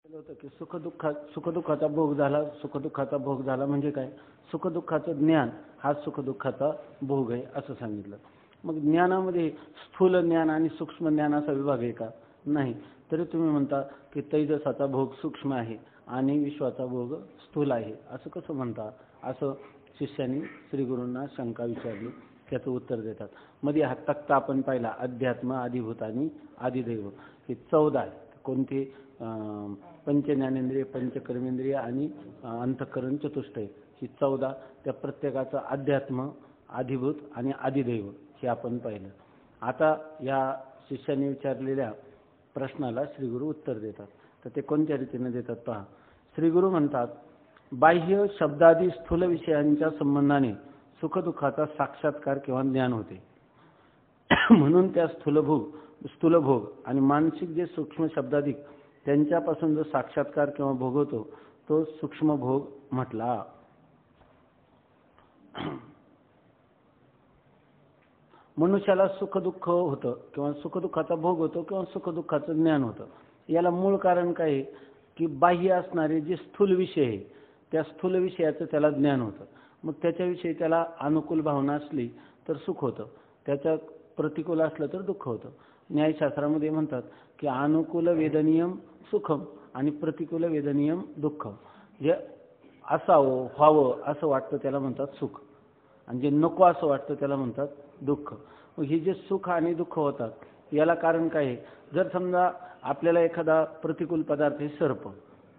होतं की सुखदुःखाचा भोग झाला. सुखदुःखाचा भोग झाला म्हणजे काय? सुखदुःखाचं ज्ञान हा सुखदुःखाचा भोग आहे असं सांगितलं. मग ज्ञानामध्ये स्थूल ज्ञान आणि सूक्ष्म ज्ञान असा विभाग आहे का? नाही. तरी तुम्ही म्हणता की तैजसाचा भोग सूक्ष्म आहे आणि विश्वाचा भोग स्थूल आहे असं कसं म्हणता? असं शिष्यांनी श्रीगुरूंना शंका विचारली. त्याचं उत्तर देतात. मध्ये हा तक्ता आपण पाहिला, अध्यात्म, आदिभूत आणि आदिदैव हे 14 कोणते? पंचज्ञानेंद्रिय, पंचकर्मेंद्रिय आणि अंतःकरण चतुष्टय ही 14. त्या प्रत्येकाचं अध्यात्म, आदिभूत आणि आदिदैव हे आपण पाहिलं. आता या शिष्याने विचारलेल्या प्रश्नाला श्रीगुरू उत्तर देतात. तर ते कोणत्या रीतीने देतात पहा. श्रीगुरू म्हणतात, बाह्य शब्दादी स्थूल विषयांच्या संबंधाने सुखदुःखाचा साक्षात्कार किंवा ज्ञान होते. म्हणून त्या स्थूलभोग आणि मानसिक जे सूक्ष्म शब्दाधिक त्यांच्यापासून जो साक्षात्कार किंवा भोग होतो तो सूक्ष्म भोग म्हटला. मनुष्याला सुखदुःख होतं किंवा सुखदुःखाचा भोग होतो किंवा सुखदुःखाचं ज्ञान होतं. याला मूळ कारण काय आहे की बाह्य असणारे जे स्थूल विषय आहे त्या स्थूल विषयाचं त्याला ज्ञान होतं. मग त्याच्याविषयी त्याला अनुकूल भावना असली तर सुख होतं, त्याच्या प्रतिकूल असलं तर दुःख होतं. न्यायशास्त्रामध्ये म्हणतात की अनुकूल वेदनीयम सुखम आणि प्रतिकूल वेदनीयम दुःखम. जे असावं व्हावं असं वाटतं त्याला म्हणतात सुख, आणि जे नको असं वाटतं त्याला म्हणतात दुःख. मग हे जे सुख आणि दुःख होतात याला कारण काय आहे? जर समजा आपल्याला एखादा प्रतिकूल पदार्थ आहे सर्प,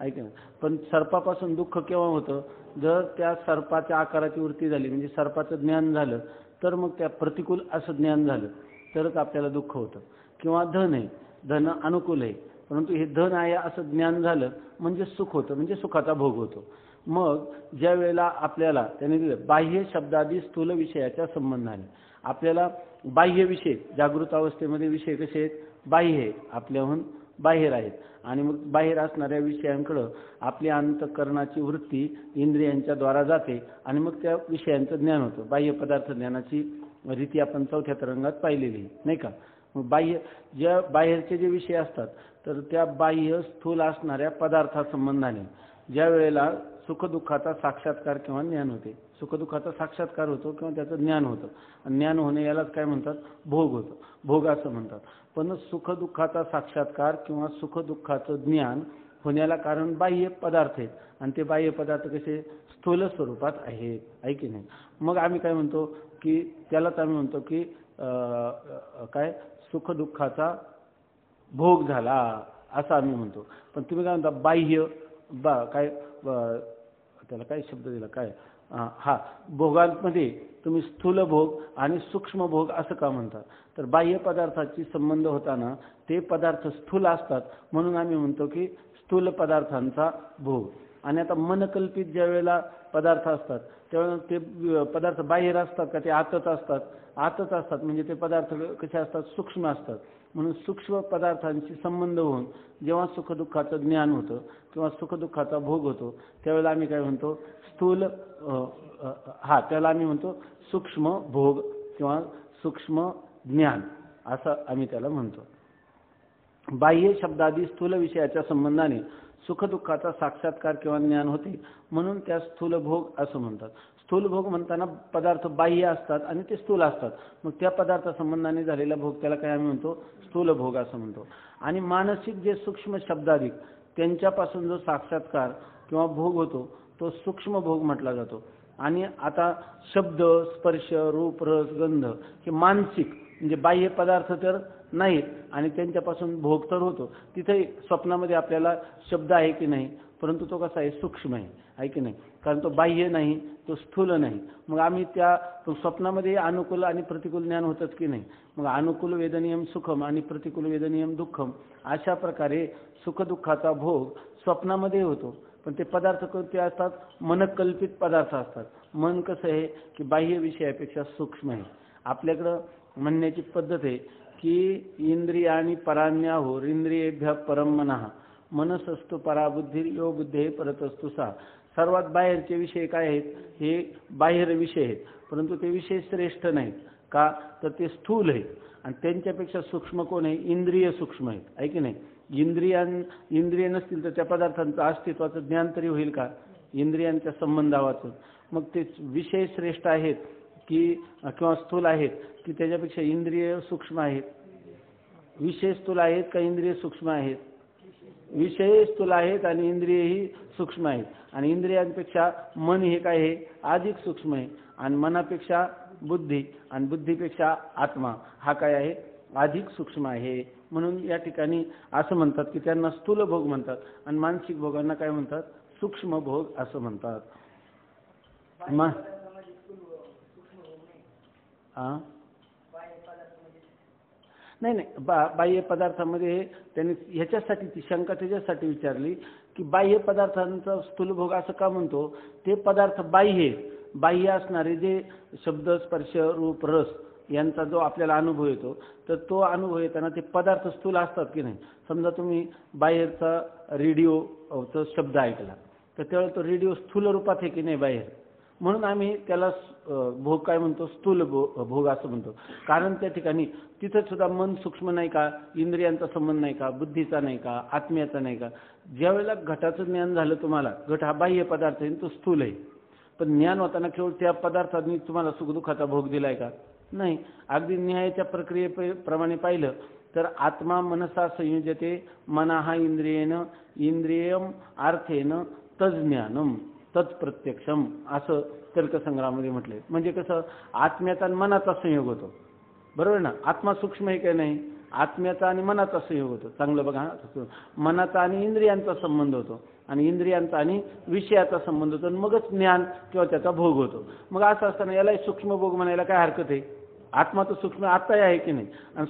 ऐका ना, पण सर्पापासून दुःख केव्हा होतं? जर त्या सर्पाच्या आकाराची वृत्ती झाली म्हणजे सर्पाचं ज्ञान झालं तर मग त्या प्रतिकूल असं ज्ञान झालं तरच आपल्याला दुःख होतं. किंवा धन आहे, धन अनुकूल आहे परंतु हे धन आहे असं ज्ञान झालं म्हणजे सुख होतं, म्हणजे सुखाचा भोग होतो. मग ज्या वेळेला आपल्याला त्याने दिलं बाह्य शब्दादी स्थूल विषयाच्या संबंधाने आपल्याला बाह्य विषय जागृत अवस्थेमध्ये विषय कसे आहेत? बाह्य आहेत, आपल्याहून बाहेर आहेत. आणि मग बाहेर असणाऱ्या विषयांकडे आपली अंतःकरणाची वृत्ती इंद्रियांच्या द्वारा जाते आणि मग त्या विषयांचं ज्ञान होतं. बाह्य पदार्थ ज्ञानाची रीती आपण 4थ्या तरंगात पाहिलेली नाही का? मग ज्या बाहेरचे जे विषय असतात तर त्या बाह्य स्थूल असणाऱ्या पदार्थासंबंधाने ज्या वेळेला सुखदुःखाचा साक्षात्कार किंवा ज्ञान होते, सुखदुःखाचा साक्षात्कार होतो किंवा त्याचं ज्ञान होतं. आणि ज्ञान होणे यालाच काय म्हणतात? भोग होतं, भोग असं म्हणतात. पण सुखदुःखाचा साक्षात्कार किंवा सुखदुःखाचं ज्ञान होण्याला कारण बाह्य पदार्थ आहेत आणि ते बाह्य पदार्थ कसे? स्थूल स्वरूपात आहेत, आहे की नाही? मग आम्ही काय म्हणतो की त्यालाच आम्ही म्हणतो की काय सुखदुःखाचा भोग झाला असं आम्ही म्हणतो. पण तुम्ही काय म्हणता? बाह्य त्याला काय शब्द दिला काय? भोगांमध्ये तुम्ही स्थूल भोग आणि सूक्ष्म भोग असं का म्हणतात? तर बाह्य पदार्थाची संबंध होताना ते पदार्थ स्थूल असतात म्हणून आम्ही म्हणतो की स्थूल पदार्थांचा भोग. आणि आता मनकल्पित ज्या वेळेला पदार्थ असतात त्यावेळेला ते पदार्थ बाहेर असतात का ते आतच असतात? आतच असतात. म्हणजे ते पदार्थ कसे असतात? सूक्ष्म असतात. म्हणून सूक्ष्म पदार्थांशी संबंध होऊन जेव्हा सुखदुःखाचं ज्ञान होतं किंवा सुखदुःखाचा भोग होतो त्यावेळेला आम्ही काय म्हणतो? स्थूल त्याला आम्ही म्हणतो सूक्ष्म भोग किंवा सूक्ष्म ज्ञान असं आम्ही त्याला म्हणतो. बाह्य शब्दादी स्थूल विषयाच्या संबंधाने सुखदुःखाचा साक्षात्कार किंवा ज्ञान होते म्हणून त्या स्थूल भोग असं म्हणतात. स्थूल भोग म्हणताना पदार्थ बाह्य असतात आणि ते स्थूल असतात. मग त्या पदार्थासंबंधाने झालेला भोग त्याला काय आम्ही म्हणतो? स्थूल भोग असं म्हणतो. आणि मानसिक जे सूक्ष्म शब्दाधिक त्यांच्यापासून जो साक्षात्कार किंवा भोग होतो तो सूक्ष्म भोग म्हटला जातो. आणि आता शब्द, स्पर्श, रूप, रस, गंध हे मानसिक म्हणजे बाह्य पदार्थ तर नाहीत आणि त्यांच्यापासून भोग तर होतो. तिथे स्वप्नामध्ये आपल्याला शब्द आहे की नाही, परंतु तो कसा आहे? सूक्ष्म आहे की नाही? कारण तो बाह्य नाही, तो स्थूल नाही. मग आम्ही तो स्वप्नामध्ये अनुकूल आणि प्रतिकूल ज्ञान होतच की नाही? मग अनुकूल वेदनीयम सुखम आणि प्रतिकूल वेदनीयम दुःखम अशा प्रकारे सुखदुःखाचा भोग स्वप्नामध्ये होतो. पण ते पदार्थ कोणते असतात? मनकल्पित पदार्थ असतात. मन कसं आहे की बाह्य विषयापेक्षा सूक्ष्म आहे. आपल्याकडं म्हणण्याची पद्धत आहे की इंद्रियाणी पराण्याहोर इंद्रियेभ्य परम मनः मनसस्तु पराबुद्धी यो बुद्धे परतस्तु सा. सर्वात बाहेरचे विषय काय आहेत? हे बाहेर विषय आहेत परंतु ते विषय श्रेष्ठ नाहीत का? तर ते स्थूल आहेत आणि त्यांच्यापेक्षा सूक्ष्म कोण आहे? इंद्रिय सूक्ष्म आहेत, आहे की नाही? इंद्रिय नसतील तर त्या पदार्थांचं अस्तित्वाचं ज्ञान तरी होईल का? इंद्रियांच्या संबंधावाचं. मग ते विषय श्रेष्ठ आहेत की किंवा स्थूल आहेत की त्याच्यापेक्षा इंद्रिय सूक्ष्म आहेत? विषय स्थूल आहेत का इंद्रिय सूक्ष्म आहेत? विषय स्थूल आहेत आणि इंद्रियही सूक्ष्म आहेत. आणि इंद्रियांपेक्षा मन हे काय आहे? अधिक सूक्ष्म आहे. आणि मनापेक्षा बुद्धी आणि बुद्धीपेक्षा आत्मा हा काय आहे? अधिक सूक्ष्म आहे. म्हणून या ठिकाणी असं म्हणतात की त्यांना स्थूल भोग म्हणतात आणि मानसिक भोगांना काय म्हणतात? सूक्ष्म भोग असं म्हणतात. नाही बाह्य पदार्थामध्ये त्यांनी ह्याच्यासाठी ती शंका त्याच्यासाठी विचारली की बाह्य पदार्थांचा स्थूल भोग असं का म्हणतो? ते पदार्थ बाह्य असणारे जे शब्द स्पर्श रूप रस यांचा जो आपल्याला अनुभव येतो तर तो अनुभव येताना ते पदार्थ स्थूल असतात की नाही. समजा तुम्ही बाहेरचा रेडिओचा शब्द ऐकला तर त्यावेळेला तो रेडिओ स्थूल रूपात आहे की नाही बाहेर. म्हणून आम्ही त्याला भोग काय म्हणतो? स्थूल भोग असं म्हणतो. कारण त्या ठिकाणी तिथं सुद्धा मन सूक्ष्म नाही का? इंद्रियांचा संबंध नाही का? बुद्धीचा नाही का? आत्म्याचा नाही का? ज्यावेळेला घटाचं ज्ञान झालं तुम्हाला, घट हा बाह्य पदार्थ आहे तो स्थूल आहे, पण ज्ञान होताना केवळ त्या पदार्थांनी तुम्हाला सुखदुःखाचा भोग दिलाय का? नाही. अगदी न्यायाच्या प्रक्रियेप्रमाणे पाहिलं तर आत्मा मनसा संयुज्यते मनः इंद्रियम अर्थेन तज्ज्ञानम तत्प्रत्यक्षम असं तर्कसंग्रहामध्ये म्हटलंय. म्हणजे कसं? आत्म्याचा आणि मनाचा संयोग होतो, बरोबर ना? आत्मा सूक्ष्म आहे की नाही? आत्म्याचा आणि मनाचा संयोग होतो. चांगलं बघा, मनाचा आणि इंद्रियांचा संबंध होतो आणि इंद्रियांचा आणि विषयाचा संबंध होतो, मगच ज्ञान किंवा त्याचा भोग होतो. मग असं असताना याला सूक्ष्म भोग म्हणायला काय हरकत आहे? आत्मा तर सूक्ष्म आत्ताही आहे की नाही? आणि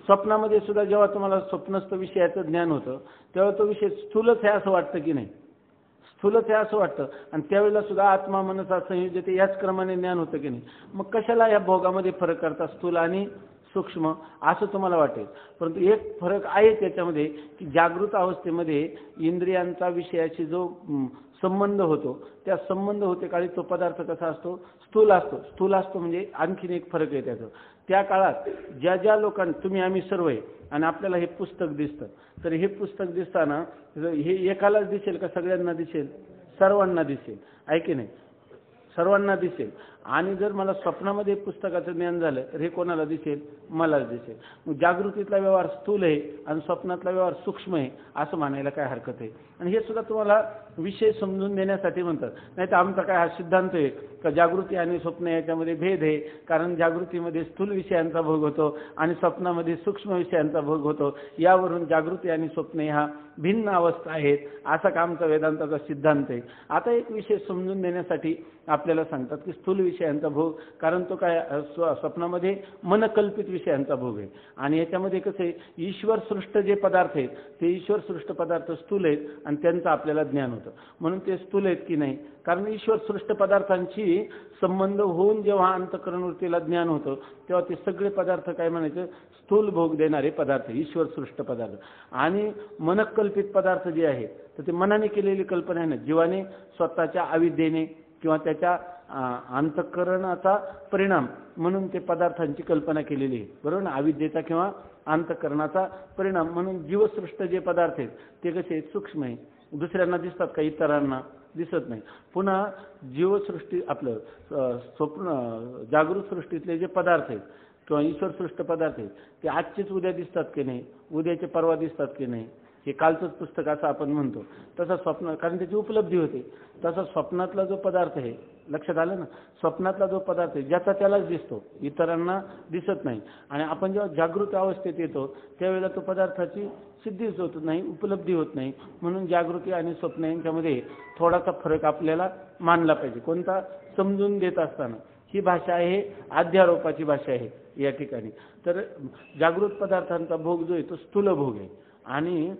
स्वप्नामध्ये सुद्धा जेव्हा तुम्हाला स्वप्नस्थ विषयाचं ज्ञान होतं तेव्हा तो विषय स्थूलच आहे असं वाटतं की नाही? स्थूलच आहे असं वाटतं. आणि त्यावेळेला सुद्धा आत्मा मनसा संयुज्यते याच क्रमाने ज्ञान होतं की नाही? मग कशाला या भोगामध्ये फरक करता स्थूल आणि सूक्ष्म असं तुम्हाला वाटेल. परंतु एक फरक आहे त्याच्यामध्ये की जागृत अवस्थेमध्ये इंद्रियांचा विषयाशी जो संबंध होतो त्या संबंध होते काळी तो पदार्थ कसा असतो? स्थूल असतो म्हणजे आणखीन एक फरक आहे त्याचं. त्या काळात ज्या लोकांना आम्ही सर्व आहे आणि आपल्याला हे पुस्तक दिसतं तर हे पुस्तक दिसताना हे एकालाच दिसेल का सगळ्यांना दिसेल? सर्वांना दिसेल, आहे की नाही? सर्वांना दिसेल. आणि जर मला स्वप्नामध्ये पुस्तकाचं ज्ञान झालं तर हे कोणाला दिसेल? मलाच दिसेल. मग जागृतीतला व्यवहार स्थूल आहे आणि स्वप्नातला व्यवहार सूक्ष्म आहे असं म्हणायला काय हरकत आहे? आणि हे सुद्धा तुम्हाला विषय समजून देण्यासाठी म्हणतात. नाही तर आमचा काय हा सिद्धांत आहे का जागृती आणि स्वप्न याच्यामध्ये भेद आहे, कारण जागृतीमध्ये स्थूल विषयांचा भोग होतो आणि स्वप्नामध्ये सूक्ष्म विषयांचा भोग होतो, यावरून जागृती आणि स्वप्न ह्या भिन्न अवस्था आहेत असा का आमचा वेदांताचा सिद्धांत आहे. आता एक विषय समजून देण्यासाठी आपल्याला सांगतात की स्थूल विषयांचा भोग, कारण तो काय स्वप्नामध्ये मनकल्पित विषयांचा भोग आहे. आणि याच्यामध्ये कसं आहे, ईश्वर सृष्ट जे पदार्थ आहेत ते ईश्वर सृष्ट पदार्थ स्थूल आहेत आणि त्यांचं आपल्याला ज्ञान होतं. म्हणून ते स्थूल आहेत की नाही? कारण ईश्वर सृष्ट पदार्थांची संबंध होऊन जेव्हा अंतःकरणवृत्तीला ज्ञान होतं तेव्हा ते सगळे पदार्थ काय म्हणायचं? स्थूल भोग देणारे पदार्थ, ईश्वर सृष्ट पदार्थ. आणि मनकल्पित पदार्थ जे आहेत तर ते मनाने केलेली कल्पना आहे ना, जीवाने स्वतःच्या अविद्येने किंवा त्याच्या अंतःकरणाचा परिणाम म्हणून ते पदार्थांची कल्पना केलेली आहे, बरोबर ना? अविद्येचा किंवा अंतःकरणाचा परिणाम म्हणून जीवसृष्ट जे पदार्थ आहेत ते कसे सूक्ष्म आहे, दुसऱ्यांना दिसतात का? इतरांना दिसत नाही. पुन्हा जीवसृष्टी आपलं जागृत सृष्टीतले जे पदार्थ आहेत किंवा ईश्वरसृष्ट पदार्थ आहेत ते आजचेच उद्या दिसतात की नाही? उद्याचे परवा दिसतात की नाही? हे कालचंच पुस्तक असं आपण म्हणतो. तसा स्वप्न, कारण त्याची उपलब्धी होते. तसा स्वप्नातला जो पदार्थ आहे, लक्षात आलं ना? स्वप्नातला जो पदार्थ आहे ज्याचा त्यालाच दिसतो, इतरांना दिसत नाही. आणि आपण जेव्हा जागृत अवस्थेत येतो त्यावेळेला तो पदार्थाची सिद्धीच होत नाही, उपलब्धी होत नाही. म्हणून जागृती आणि स्वप्न यांच्यामध्ये थोडासा फरक आपल्याला मानला पाहिजे. कोणता? समजून देत असताना. ही भाषा आहे अध्यारोपाची भाषा आहे या ठिकाणी. तर जागृत पदार्थांचा भोग जो आहे तो स्थूल भोग आहे आणि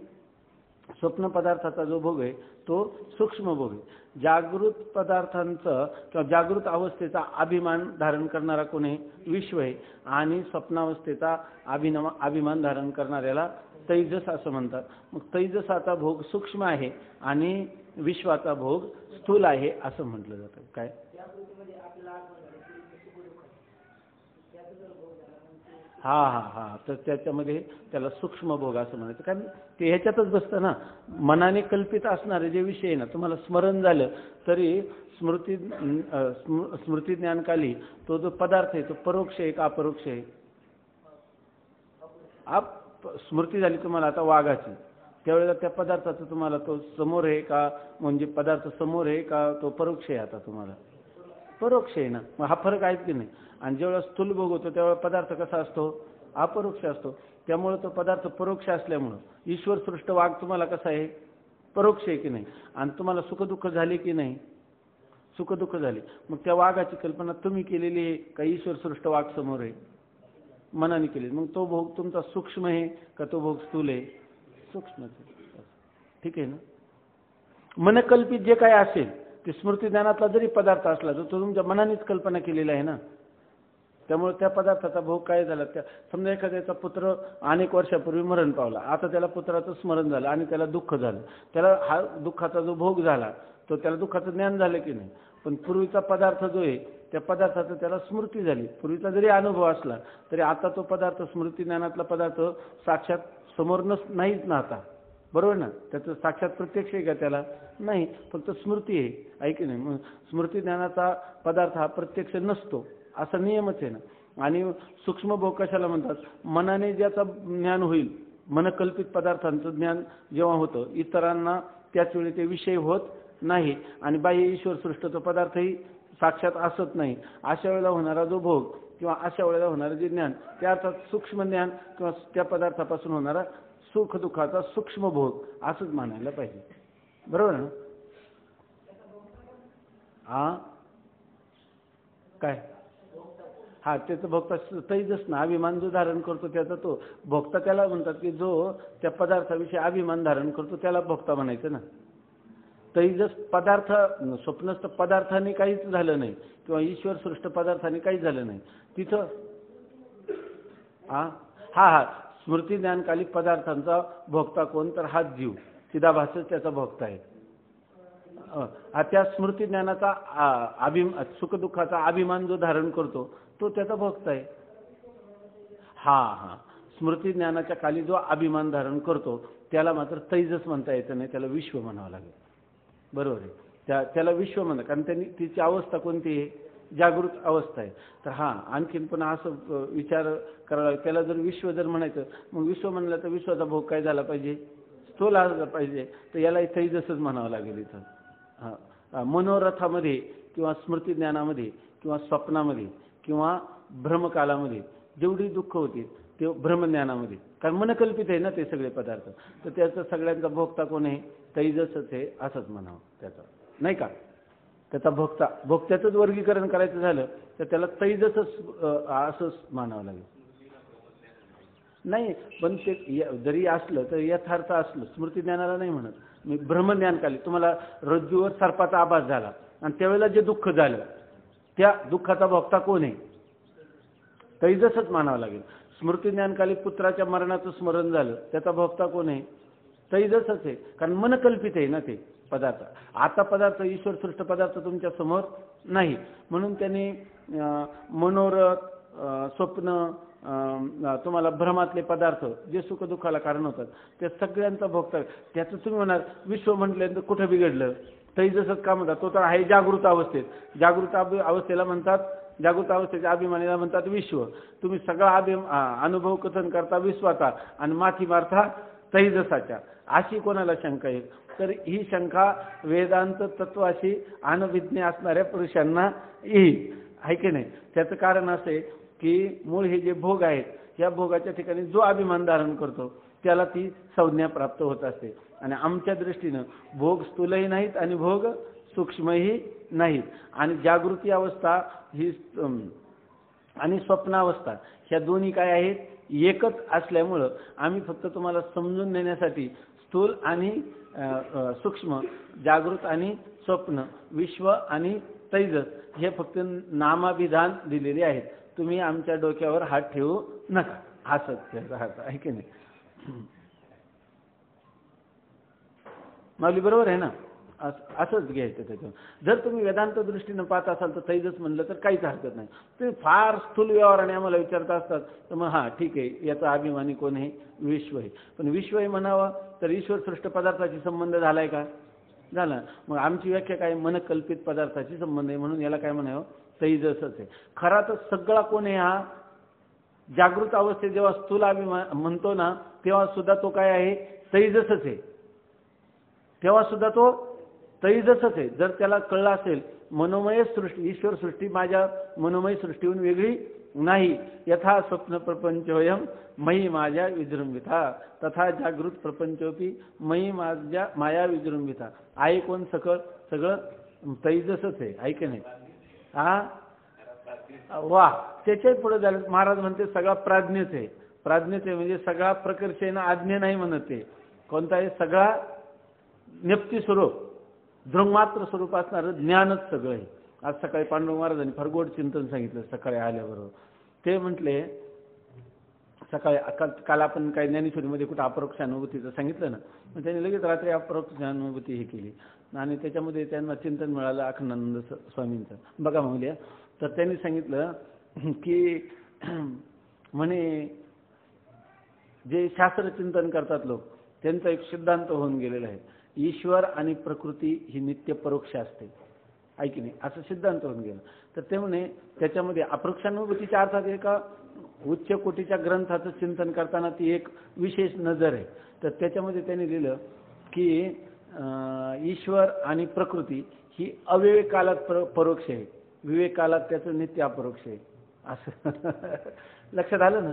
स्वप्न पदार्थाचा जो भोग आहे तो सूक्ष्म भोग आहे. जागृत पदार्थांचं किंवा जागृत अवस्थेचा अभिमान धारण करणारा कोण आहे? विश्व आहे. आणि स्वप्नावस्थेचा अभिमान धारण करणाऱ्याला तैजस असं म्हणतात. मग तैजसाचा भोग सूक्ष्म आहे आणि विश्वाचा भोग स्थूल आहे असं म्हटलं जातं. काय? हा हा हा तर त्याच्यामध्ये त्याला सूक्ष्म भोग असं म्हणायचं, कारण ते ह्याच्यातच बसतं ना. मनाने कल्पित असणारे जे विषय आहे ना, तुम्हाला स्मरण झालं तरी स्मृती ज्ञानकाली तो जो पदार्थ आहे तो परोक्ष आहे का अपरोक्ष आहे? स्मृती झाली तुम्हाला आता वाघाची, त्यावेळेला त्या पदार्थाचं तुम्हाला तो समोर आहे का, म्हणजे पदार्थ समोर आहे का तो परोक्ष आहे? आता तुम्हाला परोक्ष आहे ना, मग हा फरक आहे की नाही. आणि ज्यावेळेला स्थूल भोग होतो त्यावेळेला पदार्थ कसा असतो? अपरोक्ष असतो. त्यामुळे तो पदार्थ परोक्ष असल्यामुळं ईश्वर सृष्ट वाघ तुम्हाला कसा आहे? परोक्ष आहे की नाही. आणि तुम्हाला सुखदुःख झाले की नाही? सुखदुःख झाले. मग त्या वाघाची कल्पना तुम्ही केलेली आहे का ईश्वर सृष्ट वाघ समोर आहे? मनाने केली. मग तो भोग तुमचा सूक्ष्म आहे का तो भोग स्थूल आहे? सूक्ष्म. ठीक आहे ना. मनकल्पित जे काय असेल ते स्मृती ज्ञानातला जरी पदार्थ असला तर तो तुमच्या मनानेच कल्पना केलेला आहे ना. त्यामुळे त्या पदार्थाचा भोग काय झाला? त्या समजा एखाद्याचा पुत्र अनेक वर्षापूर्वी मरण पावला, आता त्याला पुत्राचं स्मरण झालं आणि त्याला दुःख झालं, त्याला हा दुःखाचा जो भोग झाला तो त्याला दुःखाचं ज्ञान झालं की नाही. पण पूर्वीचा पदार्थ जो आहे त्या पदार्थाचं त्याला स्मृती झाली. पूर्वीचा जरी अनुभव असला तरी आता तो पदार्थ स्मृती ज्ञानातला पदार्थ साक्षात समोर नाहीच ना आता, बरोबर ना. त्याचं साक्षात प्रत्यक्ष आहे का? त्याला नाही, फक्त स्मृती आहे. ऐकी नाही. मग स्मृती ज्ञानाचा पदार्थ हा प्रत्यक्ष नसतो असा नियमच आहे ना. आणि सूक्ष्म भोग कशाला म्हणतात? मनाने ज्याचं ज्ञान होईल, मनकल्पित पदार्थांचं ज्ञान जेव्हा होतं इतरांना त्याच वेळी ते विषय होत नाही आणि बाह्य ईश्वर सृष्ट तो पदार्थही साक्षात असत नाही. अशा वेळेला होणारा जो भोग किंवा अशा वेळेला होणारं जे ज्ञान त्या अर्थात सूक्ष्म ज्ञान किंवा त्या पदार्थापासून होणारा सुख दुःखाचा सूक्ष्म भोग असंच मानायला पाहिजे, बरोबर ना. हा काय? हा त्याचं भोक्ता तैजस ना, अभिमान जो धारण करतो त्याचा तो भोक्ता. त्याला म्हणतात की जो त्या पदार्थाविषयी अभिमान धारण करतो त्याला भोक्ता म्हणायचं ना. तैजस पदार्थ, स्वप्नस्थ पदार्थाने काहीच झालं नाही किंवा ईश्वर सृष्ट पदार्थाने काहीच झालं नाही तिथं. हा हा हा स्मृती ज्ञानकालिक पदार्थांचा भोक्ता कोण? तर हाच जीव चिदाभासच त्याचा भोक्ता आहे. त्या स्मृती ज्ञानाचा सुखदुःखाचा अभिमान जो धारण करतो तो त्याचा भोक्ता आहे. हा हा स्मृती ज्ञानाच्या खाली जो अभिमान धारण करतो त्याला मात्र तैजस म्हणता येतं नाही, त्याला विश्व म्हणावं लागेल, बरोबर आहे. त्याला विश्व म्हणतात कारण त्यांनी तिची अवस्था कोणती आहे? जागृत अवस्था आहे. तर हा आणखीन पण असं विचार करावा, त्याला जर विश्व जर म्हणायचं मग विश्व म्हणलं तर विश्वाचा भोग काय झाला पाहिजे? स्थूल आला पाहिजे. तर याला तैजसच म्हणावं लागेल इथं. मनोरथामध्ये किंवा स्मृती ज्ञानामध्ये किंवा स्वप्नामध्ये किंवा भ्रमकालामध्ये जेवढी दुःख होती ते भ्रमज्ञानामध्ये, कारण मनकल्पित आहे ना ते सगळे पदार्थ, तर त्याचा सगळ्यांचा भोगता कोण आहे? तैजसच आहे असंच म्हणावं त्याचा, नाही का. त्याचा भोक्त्याचंच वर्गीकरण करायचं झालं तर त्याला तैजसच असंच मानावं लागेल. नाही पण ते जरी असलं तर यथार्थ असलं स्मृती ज्ञानाला नाही म्हणत मी. ब्रह्मज्ञानकाली तुम्हाला रज्जूवर सर्पाचा आभास झाला आणि त्यावेळेला जे दुःख झालं त्या दुःखाचा भोक्ता कोण आहे? तैजसच मानावं लागेल. स्मृती ज्ञानकाली पुत्राच्या मरणाचं स्मरण झालं त्याचा भोक्ता कोण आहे? तैजसच आहे, कारण मनकल्पित आहे ना ते पदार्थ. आता पदार्थ ईश्वर सृष्ट पदार्थ तुमच्या समोर नाही म्हणून त्यांनी मनोरथ, स्वप्न, तुम्हाला भ्रमातले पदार्थ जे सुख दुःखाला कारण होतात त्या सगळ्यांचा भोगता. त्याचं तुम्ही म्हणाल विश्व म्हटल्यानंतर कुठं बिघडलं? तैजसच का म्हणतात? तो तर आहे जागृत अवस्थेत. जागृत अवस्थेला म्हणतात, जागृत अवस्थेच्या अभिमानाला म्हणतात विश्व. तुम्ही सगळा अनुभव कथन करता विश्वाचा आणि माथी मारता तैजसाच्या. अशी कोणाला शंका येईल? तर ही शंका वेदांत तत्वाशी अनभिज्ञ असणाऱ्या पुरुषांना येईल, आहे की नाही. त्याचं कारण असे की मूळ हे जे भोग आहेत या भोगाच्या ठिकाणी जो अभिमान धारण करतो त्याला ती संज्ञा प्राप्त होत असते. आणि आमच्या दृष्टीनं भोग स्थूलही नाहीत आणि भोग सूक्ष्मही नाहीत. आणि जागृती अवस्था ही आणि स्वप्नावस्था ह्या दोन्ही काय आहेत? एकच असल्यामुळं आम्ही फक्त तुम्हाला समजून देण्यासाठी स्थूल आणि सूक्ष्म, जागृत आणि स्वप्न, विश्व आणि तैजस हे फक्त नामाभिधान दिलेले आहेत. तुम्ही आमच्या डोक्यावर हात ठेवू नका, हसत राहता, आहे की नाही. माऊली बरोबर आहे ना. असंच घ्यायचं त्याच्यावर. जर तुम्ही वेदांत दृष्टीनं पाहत असाल तर तैजस म्हणलं तर काहीच हरकत नाही. तुम्ही फार स्थूल व्यवहाराने आम्हाला विचारत असतात तर मग हां ठीक आहे, याचा अभिमानी कोण आहे? विश्व आहे. पण विश्व आहे म्हणावं तर ईश्वर सृष्ट पदार्थाशी संबंध झालाय का? झाला. मग आमची व्याख्या काय? मनकल्पित पदार्थाशी संबंध आहे म्हणून याला काय म्हणावं? तैजसच आहे. खरा तर सगळा कोण आहे? हा जागृत अवस्थेत जेव्हा स्थूल अभिमान म्हणतो ना तेव्हा सुद्धा तो काय आहे? तैजसच आहे. तेव्हा सुद्धा तो तैजसच आहे. जर त्याला कळलं असेल मनोमय सृष्टी, ईश्वर सृष्टी माझ्या मनोमय सृष्टीहून वेगळी नाही. यथा स्वप्न प्रपंचोयम मयी माझ्या विजृंभिता तथा जागृत प्रपंचोपी मयी माझ्या माया विजृंभिता. आहे कोण? सगळं तैजसच आहे. ऐक नाही हा वा. त्याच्याही पुढे झालं महाराज म्हणते सगळा प्राज्ञच आहे. प्राज्ञच आहे म्हणजे सगळा प्रकर्षेनं आज्ञा नाही म्हणत ते. कोणता आहे? सगळा नेप्ती स्वरूप दृंगमात्र स्वरूप असणारं ज्ञानच सगळं आहे. आज सकाळी पांडुरंग महाराजांनी फार गोड चिंतन सांगितलं सकाळी आल्याबरोबर. ते म्हटले सकाळी काल आपण काही ज्ञानेश्वरीमध्ये कुठं अपरोक्ष अनुभूतीचं सांगितलं ना, मग त्यांनी लगेच रात्री अपरोक्ष अनुभूती हे केली आणि त्याच्यामध्ये त्यांना चिंतन मिळालं अखंडानंद स्वामींचं. बघा म्हणूया तर त्यांनी सांगितलं की म्हणे जे शास्त्र चिंतन करतात लोक त्यांचा एक सिद्धांत होऊन गेलेला आहे, ईश्वर आणि प्रकृती ही नित्य परोक्ष असते. ऐकी नाही असं सिद्धांत होऊन गेला. तर ते म्हणे त्याच्यामध्ये अपरोक्षानुभूतीच्या अर्थात एका उच्च कोटीच्या ग्रंथाचं चिंतन करताना ती एक विशेष नजर आहे. तर त्याच्यामध्ये त्यांनी लिहिलं की ईश्वर आणि प्रकृती ही अविवेक कालात परोक्ष आहे, विवेक कालात त्याचं नित्य अपरोक्ष आहे. असं लक्षात आलं ना?